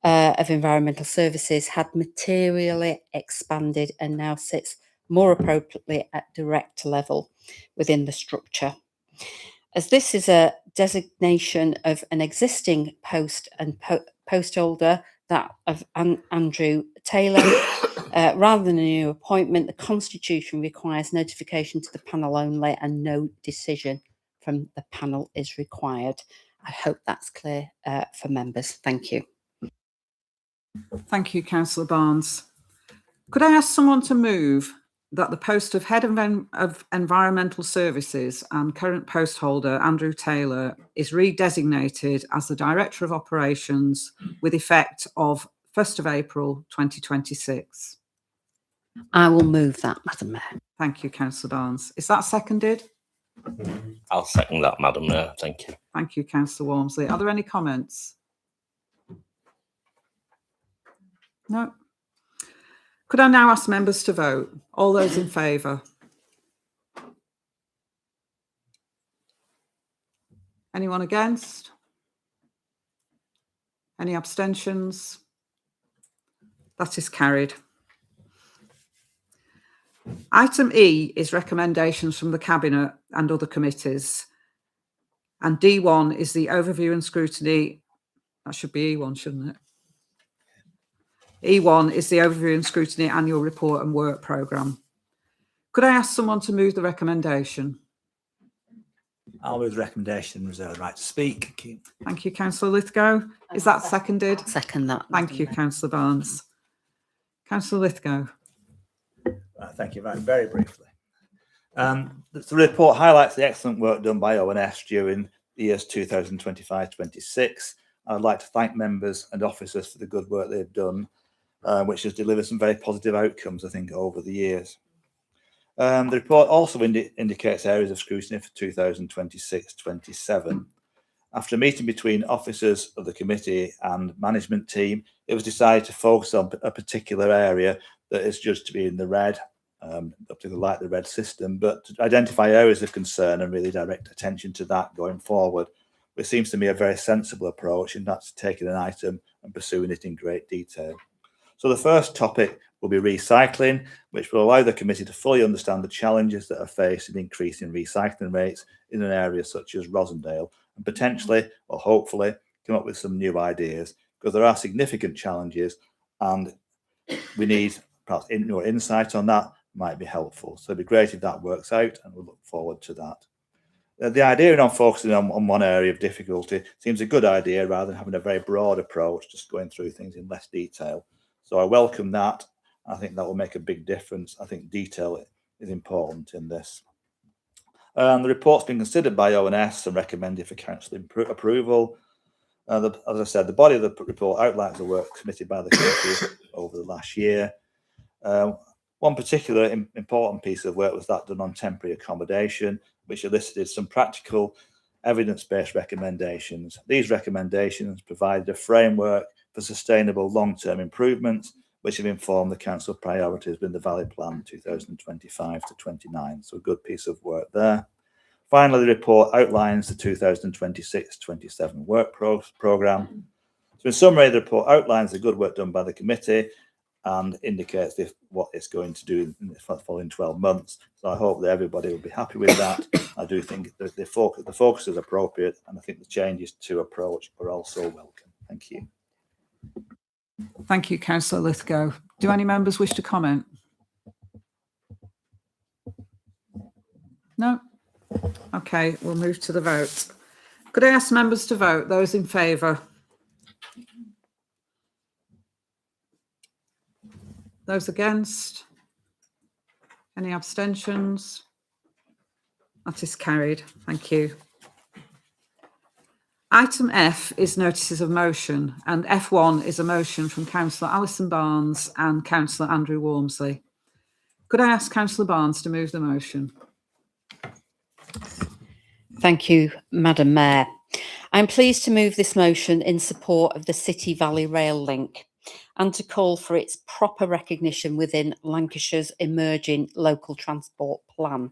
of Environmental Services had materially expanded and now sits more appropriately at director level within the structure. As this is a designation of an existing post and post holder, that of Andrew Taylor, rather than a new appointment, the Constitution requires notification to the panel only and no decision from the panel is required. I hope that's clear for members. Thank you. Thank you, Councillor Barnes. Could I ask someone to move that the post of Head of Environmental Services and current post holder, Andrew Taylor, is redesignated as the Director of Operations with effect of 1st of April 2026? I will move that, Madam Mayor. Thank you, Councillor Barnes. Is that seconded? I'll second that, Madam Mayor. Thank you. Thank you, Councillor Walmsley. Are there any comments? No. Could I now ask members to vote? All those in favour? Anyone against? Any abstentions? That is carried. Item E is recommendations from the Cabinet and other committees. And D1 is the overview and scrutiny. That should be E1, shouldn't it? E1 is the overview and scrutiny annual report and work programme. Could I ask someone to move the recommendation? I'll move the recommendation and reserve the right to speak. Thank you, Councillor Lithgow. Is that seconded? Second that. Thank you, Councillor Barnes. Councillor Lithgow. Thank you very briefly. The report highlights the excellent work done by ONS during the years 2025-26. I'd like to thank members and officers for the good work they've done, which has delivered some very positive outcomes, I think, over the years. The report also indicates areas of scrutiny for 2026-27. After a meeting between officers of the committee and management team, it was decided to focus on a particular area that is judged to be in the red, particularly like the red system, but to identify areas of concern and really direct attention to that going forward, which seems to me a very sensible approach, and that's taking an item and pursuing it in great detail. So the first topic will be recycling, which will allow the committee to fully understand the challenges that are faced in increasing recycling rates in an area such as Rosendale, and potentially, or hopefully, come up with some new ideas, because there are significant challenges and we need perhaps more insight on that might be helpful. So it'd be great if that works out, and we'll look forward to that. The idea of focusing on one area of difficulty seems a good idea rather than having a very broad approach, just going through things in less detail. So I welcome that. I think that will make a big difference. I think detail is important in this. The report's been considered by ONS and recommended for council approval. As I said, the body of the report outlines the work committed by the committee over the last year. One particular important piece of work was that done on temporary accommodation, which elicited some practical evidence-based recommendations. These recommendations provided a framework for sustainable long-term improvements, which have informed the council priorities within the Valley Plan 2025-29. So a good piece of work there. Finally, the report outlines the 2026-27 work programme. So in summary, the report outlines the good work done by the committee and indicates what it's going to do in the following 12 months. So I hope that everybody will be happy with that. I do think that the focus is appropriate, and I think the changes to approach are also welcome. Thank you. Thank you, Councillor Lithgow. Do any members wish to comment? No? Okay, we'll move to the vote. Could I ask members to vote? Those in favour? Those against? Any abstentions? That is carried. Thank you. Item F is notices of motion, and F1 is a motion from Councillor Alison Barnes and Councillor Andrew Walmsley. Could I ask Councillor Barnes to move the motion? Thank you, Madam Mayor. I'm pleased to move this motion in support of the City Valley Rail Link and to call for its proper recognition within Lancashire's emerging local transport plan.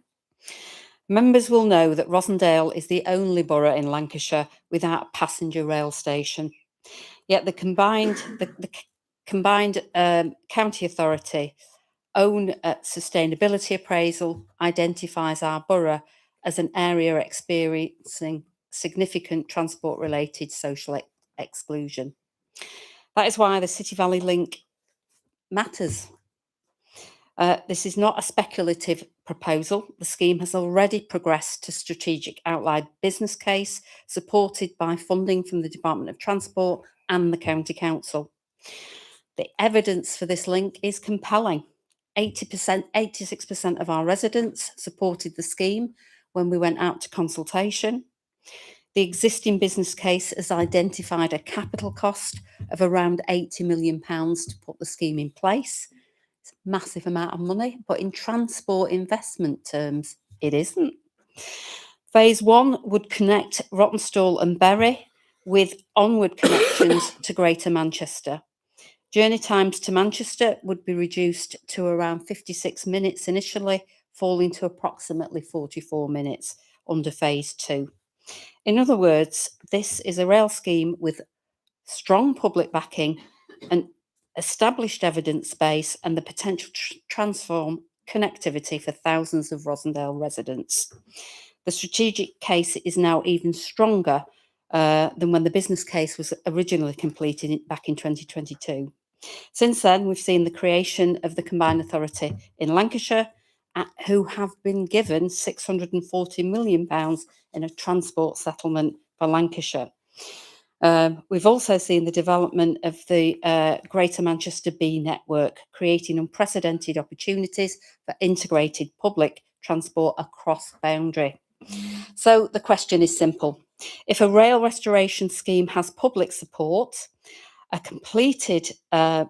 Members will know that Rosendale is the only borough in Lancashire without a passenger rail station. Yet the combined county authority own sustainability appraisal identifies our borough as an area experiencing significant transport-related social exclusion. That is why the City Valley Link matters. This is not a speculative proposal. The scheme has already progressed to strategic outline business case, supported by funding from the Department of Transport and the County Council. The evidence for this link is compelling. 86% of our residents supported the scheme when we went out to consultation. The existing business case has identified a capital cost of around £80 million to put the scheme in place. It's a massive amount of money, but in transport investment terms, it isn't. Phase 1 would connect Rottenstall and Bury with onward connections to Greater Manchester. Journey times to Manchester would be reduced to around 56 minutes initially, falling to approximately 44 minutes under Phase 2. In other words, this is a rail scheme with strong public backing, an established evidence base, and the potential to transform connectivity for thousands of Rosendale residents. The strategic case is now even stronger than when the business case was originally completed back in 2022. Since then, we've seen the creation of the Combined Authority in Lancashire, who have been given £640 million in a transport settlement for Lancashire. We've also seen the development of the Greater Manchester B network, creating unprecedented opportunities for integrated public transport across boundary. So the question is simple. If a rail restoration scheme has public support, a completed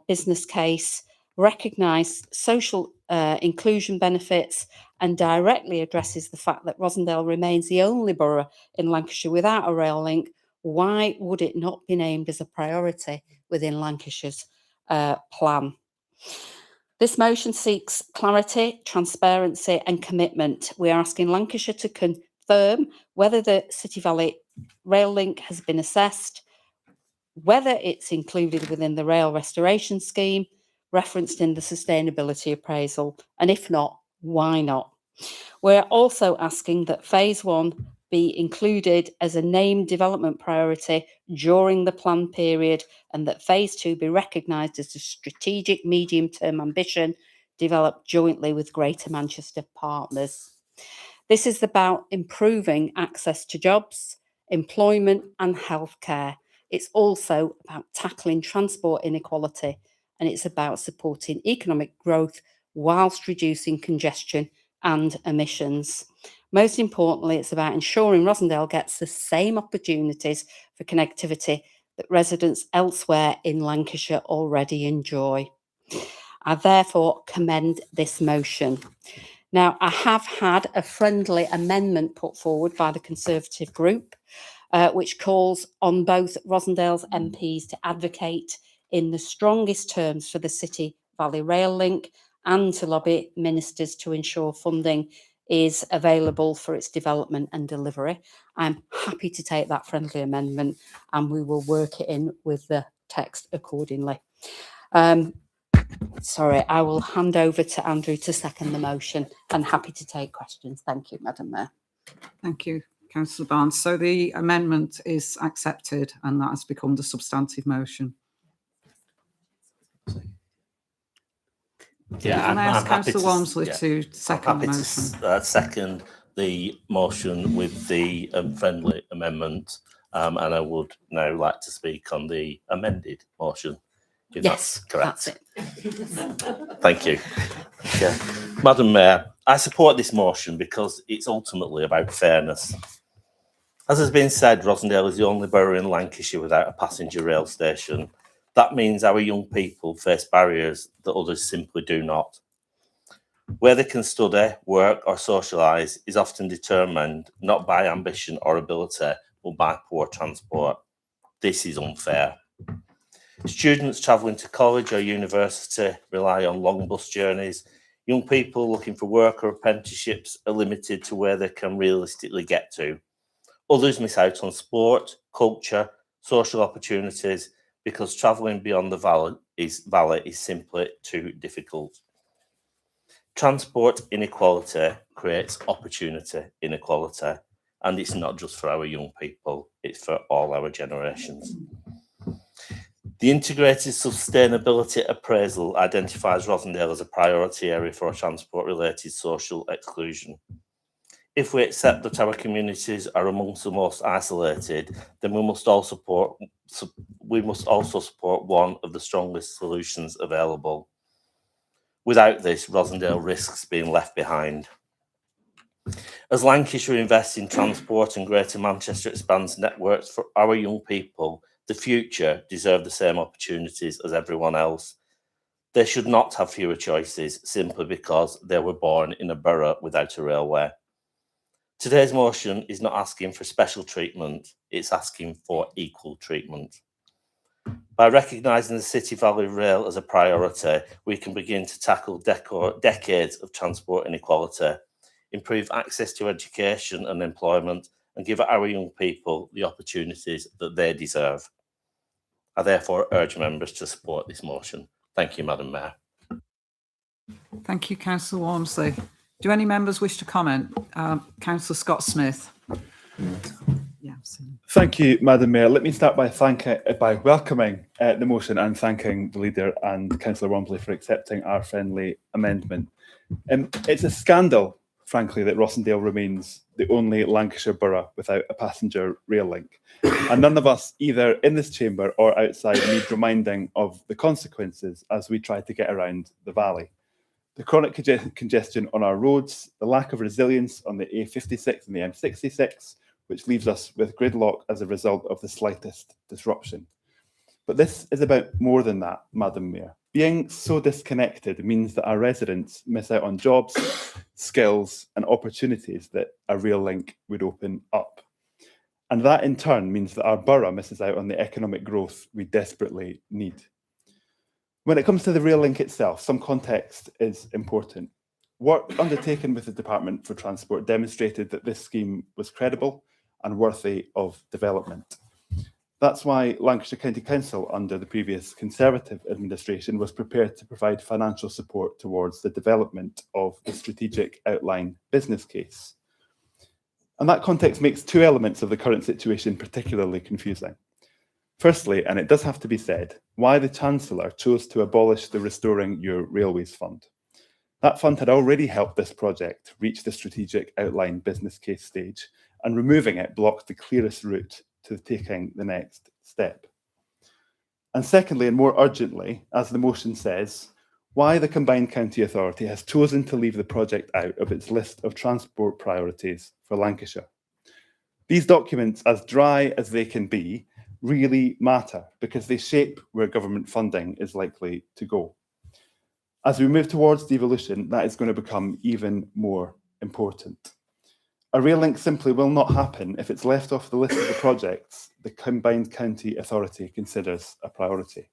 business case, recognised social inclusion benefits, and directly addresses the fact that Rosendale remains the only borough in Lancashire without a rail link, why would it not be named as a priority within Lancashire's plan? This motion seeks clarity, transparency and commitment. We are asking Lancashire to confirm whether the City Valley rail link has been assessed, whether it's included within the rail restoration scheme referenced in the sustainability appraisal, and if not, why not? We're also asking that Phase 1 be included as a named development priority during the plan period, and that Phase 2 be recognised as a strategic medium-term ambition developed jointly with Greater Manchester partners. This is about improving access to jobs, employment and healthcare. It's also about tackling transport inequality, and it's about supporting economic growth whilst reducing congestion and emissions. Most importantly, it's about ensuring Rosendale gets the same opportunities for connectivity that residents elsewhere in Lancashire already enjoy. I therefore commend this motion. Now, I have had a friendly amendment put forward by the Conservative group, which calls on both Rosendale's MPs to advocate in the strongest terms for the City Valley Rail Link and to lobby ministers to ensure funding is available for its development and delivery. I'm happy to take that friendly amendment and we will work it in with the text accordingly. Sorry, I will hand over to Andrew to second the motion and happy to take questions. Thank you, Madam Mayor. Thank you, Councillor Barnes. So the amendment is accepted and that has become the substantive motion. Yeah, Can I ask happy Councillor Walmsley to second the happy motion? to second the motion with the friendly amendment, and I would now like to speak on the amended motion. If Yes, that's correct. that's Thank you. Yeah. Madam Mayor, I support this motion because it's ultimately about fairness. As has been said, Rosendale is the only borough in Lancashire without a passenger rail station. That means our young people face barriers that others simply do not. Where they can study, work or socialise is often determined not by ambition or ability, but by poor transport. This is unfair. Students travelling to college or university rely on long bus journeys. Young people looking for work or apprenticeships are limited to where they can realistically get to. Others miss out on sport, culture, social opportunities because travelling beyond the valley is simply too difficult. Transport inequality creates opportunity inequality, and it's not just for our young people, it's for all our generations. The integrated sustainability appraisal identifies Rosendale as a priority area for transport-related social exclusion. If we accept that our communities are amongst the most isolated, then we must also support one of the strongest solutions available. Without this, Rosendale risks being left behind. As Lancashire invests in transport and Greater Manchester expands networks for our young people, the future deserve the same opportunities as everyone else. They should not have fewer choices simply because they were born in a borough without a railway. Today's motion is not asking for special treatment, it's asking for equal treatment. By recognising the City Valley Rail as a priority, we can begin to tackle decades of transport inequality, improve access to education and employment, and give our young people the opportunities that they deserve. I therefore urge members to support this motion. Thank you, Madam Mayor. Thank you, Councillor Walmsley. Do any members wish to comment? Councillor Scott Smith. Thank you, Madam Mayor. Let me start by welcoming the motion and thanking the leader and Councillor Walmsley for accepting our friendly amendment. It's a scandal, frankly, that Rossendale remains the only Lancashire borough without a passenger rail link. And none of us, either in this chamber or outside, need reminding of the consequences as we try to get around the valley. The chronic congestion on our roads, the lack of resilience on the A56 and the M66, which leaves us with gridlock as a result of the slightest disruption. But this is about more than that, Madam Mayor. Being so disconnected means that our residents miss out on jobs, skills and opportunities that a rail link would open up. And that in turn means that our borough misses out on the economic growth we desperately need. When it comes to the rail link itself, some context is important. Work undertaken with the Department for Transport demonstrated that this scheme was credible and worthy of development. That's why Lancashire County Council, under the previous Conservative administration, was prepared to provide financial support towards the development of the strategic outline business case. And that context makes two elements of the current situation particularly confusing. Firstly, and it does have to be said, why the Chancellor chose to abolish the Restoring Your Railways Fund. That fund had already helped this project reach the strategic outline business case stage, and removing it blocked the clearest route to taking the next step. And secondly, and more urgently, as the motion says, why the Combined County Authority has chosen to leave the project out of its list of transport priorities for Lancashire. These documents, as dry as they can be, really matter because they shape where government funding is likely to go. As we move towards devolution, that is going to become even more important. A rail link simply will not happen if it's left off the list of the projects the Combined County Authority considers a priority.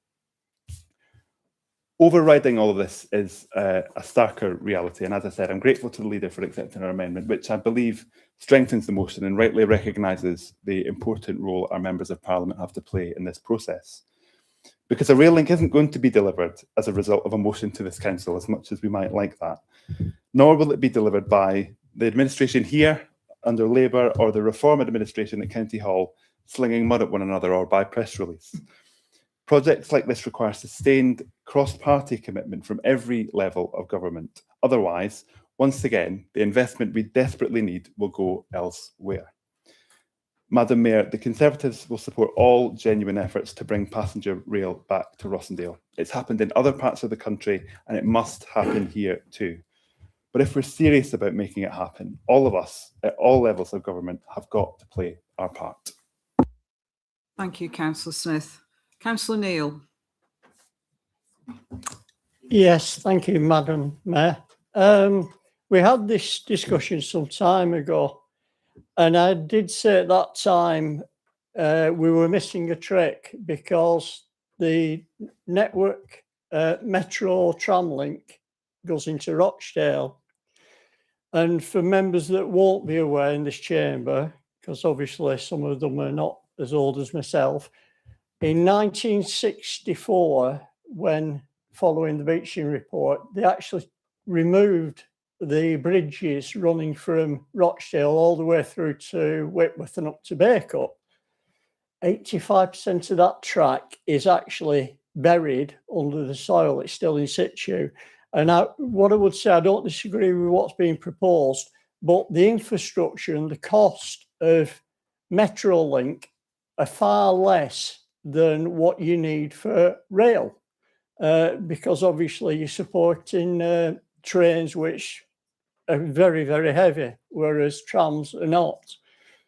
Overriding all of this is a starker reality, and as I said, I'm grateful to the leader for accepting our amendment, which I believe strengthens the motion and rightly recognises the important role our members of Parliament have to play in this process. Because a rail link isn't going to be delivered as a result of a motion to this council, as much as we might like that, nor will it be delivered by the administration here under Labour or the Reform administration at County Hall slinging mud at one another or by press release. Projects like this require sustained cross-party commitment from every level of government. Otherwise, Once again, the investment we desperately need will go elsewhere. Madam Mayor, the Conservatives will support all genuine efforts to bring passenger rail back to Rossendale. It's happened in other parts of the country and it must happen here too. But if we're serious about making it happen, all of us at all levels of government have got to play our part. Thank you, Councillor Smith. Councillor Neil. Yes, thank you, Madam Mayor. We had this discussion some time ago, and I did say at that time we were missing a trick because the network metro tram link goes into Rochdale. And for members that won't be aware in this chamber, because obviously some of them are not as old as myself, in 1964, when following the Beeching report, they actually removed the bridges running from Rochdale all the way through to Whitworth and up to Bacup. 85% of that track is actually buried under the soil. It's still in situ. And what I would say, I don't disagree with what's being proposed, but the infrastructure and the cost of Metrolink are far less than what you need for rail, because obviously you're supporting trains which are very, very heavy, whereas trams are not.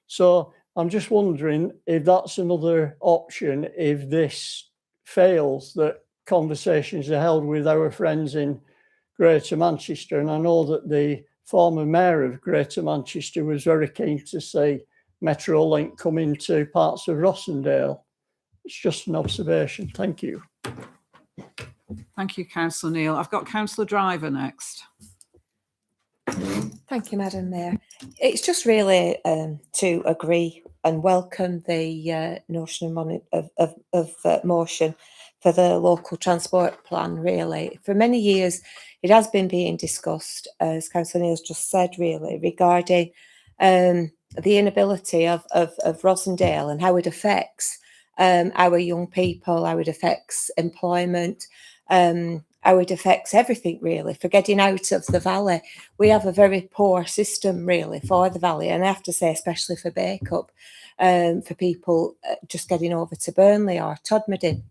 So I'm just wondering if that's another option if this fails, that conversations are held with our friends in Greater Manchester. And I know that the former mayor of Greater Manchester was very keen to see Metrolink come into parts of Rossendale. It's just an observation. Thank you. Thank you, Councillor Neil. I've got Councillor Driver next. Thank you, Madam Mayor. It's just really to agree and welcome the notion of motion for the local transport plan, really. For many years, it has been being discussed, as Councillor Neil's just said, really, regarding the inability of Rossendale and how it affects our young people, how it affects employment, how it affects everything, really, for getting out of the valley. We have a very poor system, really, for the valley, and I have to say, especially for Bacup, for people just getting over to Burnley or Todmorden,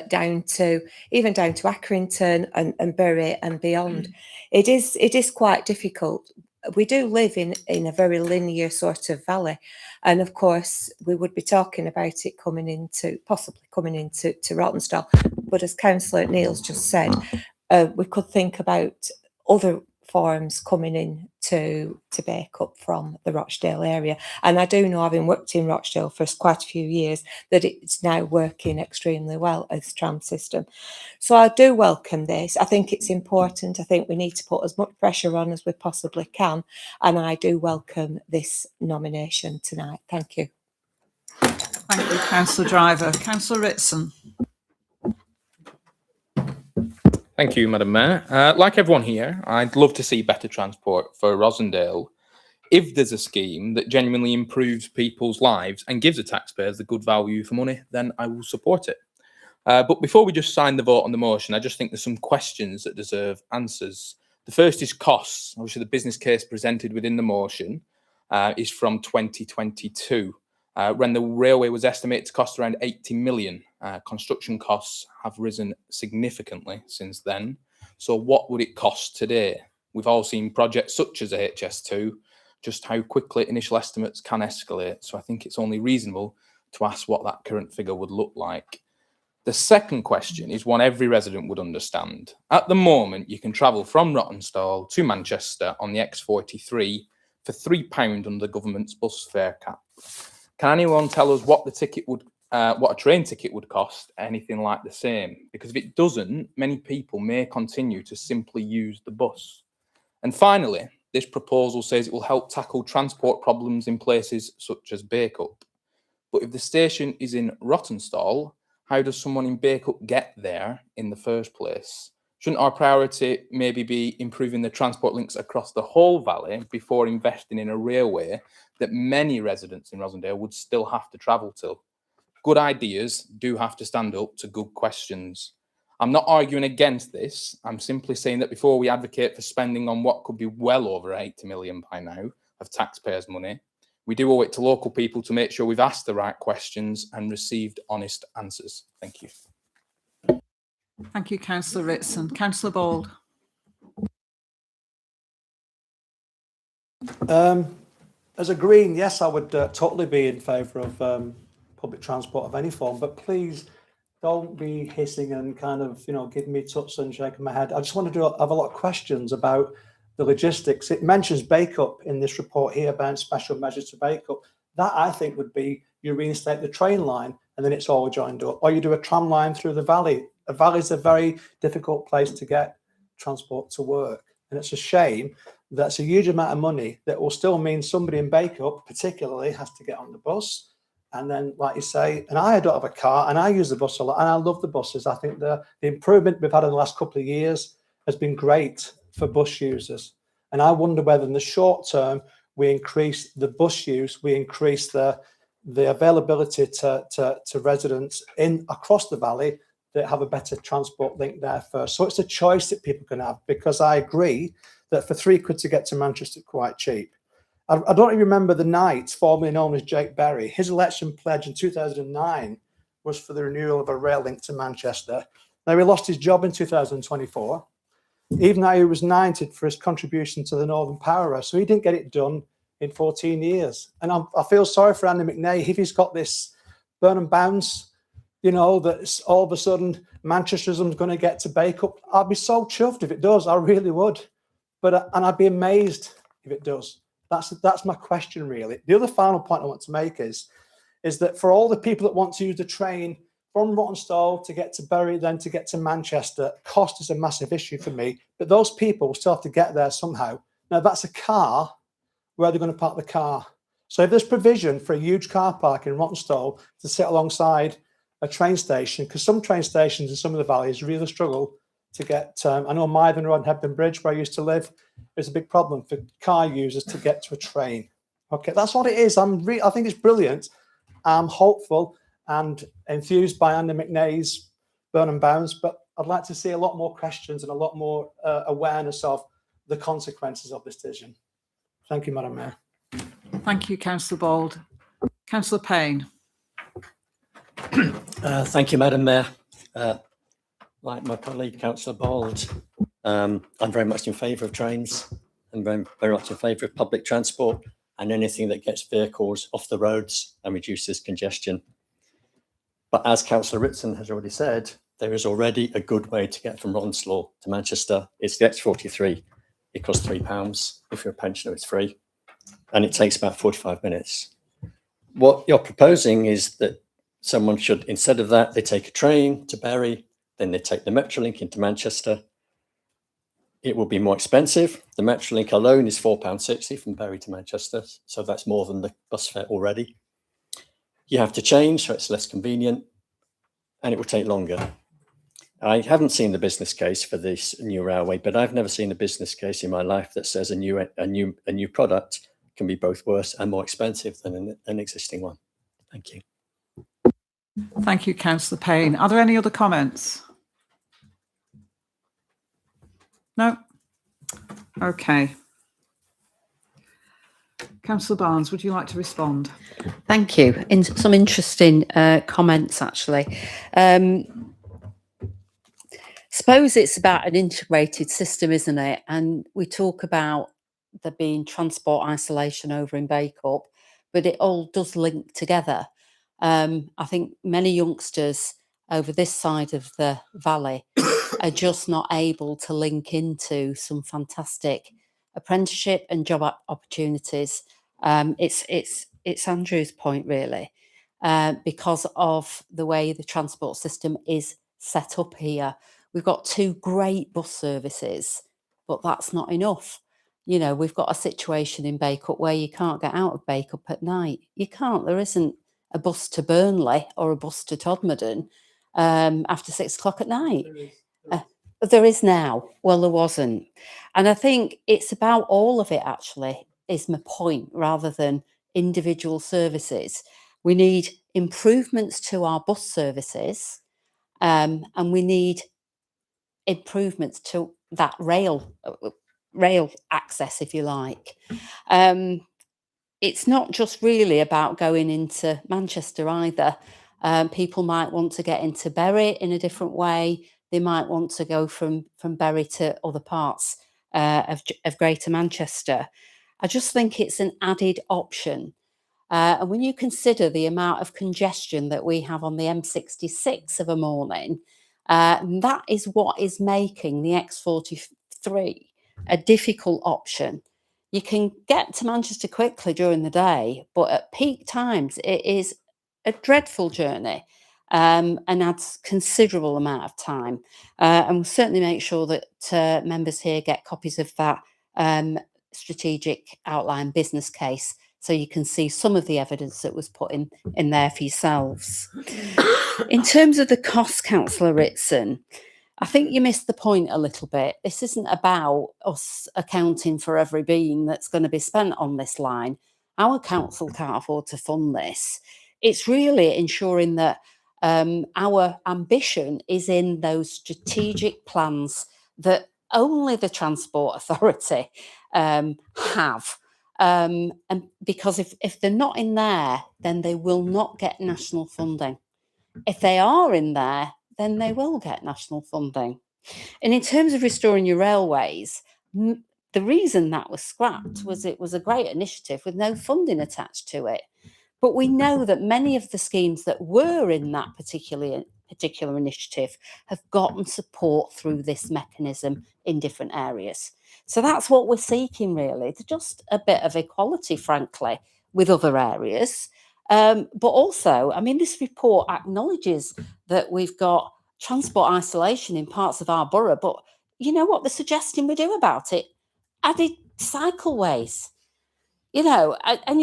down to Accrington and Bury and beyond. It is quite difficult. We do live in a very linear sort of valley, and of course we would be talking about it possibly coming into Rottenstall. But as Councillor Neil's just said, we could think about other forms coming in to Bacup from the Rochdale area. And I do know, having worked in Rochdale for quite a few years, that it's now working extremely well as tram system. So I do welcome this. I think it's important. I think we need to put as much pressure on as we possibly can. And I do welcome this nomination tonight. Thank you. Thank you, Councillor Driver. Councillor Ritson. Thank you, Madam Mayor. Like everyone here, I'd love to see better transport for Rossendale. If there's a scheme that genuinely improves people's lives and gives the taxpayers the good value for money, then I will support it. But before we just sign the vote on the motion, I just think there's some questions that deserve answers. The first is costs. Obviously, the business case presented within the motion is from 2022, when the railway was estimated to cost around 80 million. Construction costs have risen significantly since then. So what would it cost today? We've all seen projects such as HS2, just how quickly initial estimates can escalate. So I think it's only reasonable to ask what that current figure would look like. The second question is one every resident would understand. At the moment, you can travel from Rottenstall to Manchester on the X43 for £3 under the government's bus fare cap. Can anyone tell us what what a train ticket would cost, anything like the same? Because if it doesn't, many people may continue to simply use the bus. And finally, this proposal says it will help tackle transport problems in places such as Bacup. But if the station is in Rottenstall, how does someone in Bacup get there in the first place? Shouldn't our priority maybe be improving the transport links across the whole valley before investing in a railway that many residents in Rossendale would still have to travel to? Good ideas do have to stand up to good questions. I'm not arguing against this. I'm simply saying that before we advocate for spending on what could be well over 80 million by now of taxpayers' money, we do owe it to local people to make sure we've asked the right questions and received honest answers. Thank you. Thank you, Councillor Ritson. Councillor Bald. As a Green, yes, I would totally be in favour of public transport of any form, but please don't be hissing and kind of, giving me tuts and shaking my head. I just want to have a lot of questions about the logistics. It mentions Bake-Up in this report here about special measures to Bake-Up. That, I think, would be you reinstate the train line and then it's all joined up, or you do a tram line through the valley. A valley is a very difficult place to get transport to work, and it's a shame that's a huge amount of money that will still mean somebody in Bake-Up particularly has to get on the bus. And then, like you say, and I don't have a car and I use the bus a lot and I love the buses. I think the improvement we've had in the last couple of years has been great for bus users. And I wonder whether in the short term, we increase the bus use, we increase the availability to residents across the valley that have a better transport link there first. So it's a choice that people can have, because I agree that for £3 to get to Manchester, quite cheap. I don't even remember the Knight, formerly known as Jake Berry. His election pledge in 2009 was for the renewal of a rail link to Manchester. Now, he lost his job in 2024, even though he was knighted for his contribution to the Northern Power Rail. So he didn't get it done in 14 years. And I feel sorry for Andy McNay if he's got this burn and bounce, that all of a sudden Manchesterism's going to get to Bake-Up. I'd be so chuffed if it does. I really would. And I'd be amazed if it does. That's my question, really. The other final point I want to make is that for all the people that want to use the train from Rottenstall to get to Bury, then to get to Manchester, cost is a massive issue for me. But those people will still have to get there somehow. Now, that's a car. Where are they going to park the car? So if there's provision for a huge car park in Rottenstall to sit alongside a train station, because some train stations in some of the valleys really struggle to get, I know Mythen Road and Hebden Bridge, where I used to live, is a big problem for car users to get to a train. Okay, that's what it is. I think it's brilliant. I'm hopeful and enthused by Andy McNay's burn and bounce, but I'd like to see a lot more questions and a lot more awareness of the consequences of this decision. Thank you, Madam Mayor. Thank you, Councillor Bald. Councillor Payne. Thank you, Madam Mayor. Like my colleague, Councillor Bald, I'm very much in favour of trains and very much in favour of public transport and anything that gets vehicles off the roads and reduces congestion. But as Councillor Ritson has already said, there is already a good way to get from Rottenstall to Manchester. It's the X43. It costs £3. If you're a pensioner, it's free. And it takes about 45 minutes. What you're proposing is that someone should, instead of that, they take a train to Bury, then they take the Metrolink into Manchester. It will be more expensive. The Metrolink alone is £4.60 from Bury to Manchester. So that's more than the bus fare already. You have to change, so it's less convenient, and it will take longer. I haven't seen the business case for this new railway, but I've never seen a business case in my life that says a new product can be both worse and more expensive than an existing one. Thank you. Thank you, Councillor Payne. Are there any other comments? No? Okay. Councillor Barnes, would you like to respond? Thank you. Some interesting comments, actually. Suppose it's about an integrated system, isn't it? And we talk about there being transport isolation over in Bake-Up, but it all does link together. I think many youngsters over this side of the valley are just not able to link into some fantastic apprenticeship and job opportunities. It's Andrew's point, really, because of the way the transport system is set up here. We've got 2 great bus services, but that's not enough. We've got a situation in Bake-Up where you can't get out of Bake-Up at night. You can't. There isn't a bus to Burnley or a bus to Todmorden after 6 o'clock at night. There is now. Well, there wasn't. And I think it's about all of it, actually, is my point, rather than individual services. We need improvements to our bus services, and we need improvements to that rail access, if you like. It's not just really about going into Manchester either. People might want to get into Bury in a different way. They might want to go from Bury to other parts of Greater Manchester. I just think it's an added option. And when you consider the amount of congestion that we have on the M66 of a morning, that is what is making the X43 a difficult option. You can get to Manchester quickly during the day, but at peak times, it is a dreadful journey and adds considerable amount of time. And we'll certainly make sure that members here get copies of that strategic outline business case, so you can see some of the evidence that was put in there for yourselves. In terms of the cost, Councillor Ritson, I think you missed the point a little bit. This isn't about us accounting for every bean that's going to be spent on this line. Our council can't afford to fund this. It's really ensuring that our ambition is in those strategic plans that only the Transport Authority have. And because if they're not in there, then they will not get national funding. If they are in there, then they will get national funding. And in terms of restoring your railways, the reason that was scrapped was it was a great initiative with no funding attached to it. But we know that many of the schemes that were in that particular initiative have gotten support through this mechanism in different areas. So that's what we're seeking, really, just a bit of equality, frankly, with other areas. But also, I mean, this report acknowledges that we've got transport isolation in parts of our borough, but you know what they're suggesting we do about it? Added cycleways, you know, and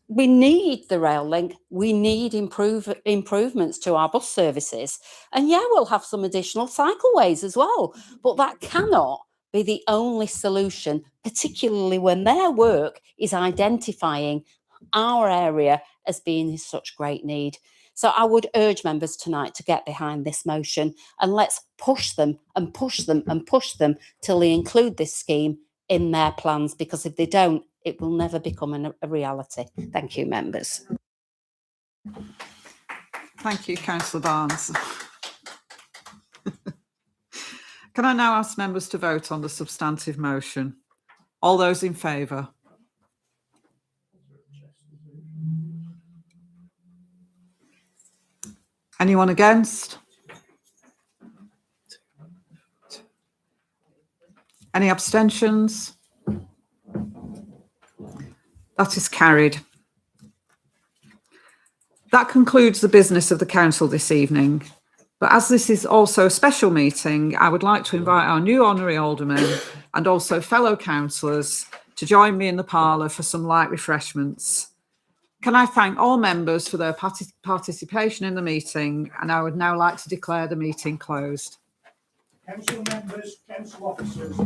we need the rail link, we need improvements to our bus services. And yeah, we'll have some additional cycleways as well, but that cannot be the only solution, particularly when their work is identifying our area as being in such great need. So I would urge members tonight to get behind this motion, and let's push them and push them and push them till they include this scheme in their plans, because if they don't, it will never become a reality. Thank you, members. Thank you, Councillor Barnes. Can I now ask members to vote on the substantive motion? All those in favour? Anyone against? Any abstentions? That is carried. That concludes the business of the council this evening. But as this is also a special meeting, I would like to invite our new honorary aldermen and also fellow councillors to join me in the parlour for some light refreshments. Can I thank all members for their participation in the meeting, and I would now like to declare the meeting closed. Council members, council officers.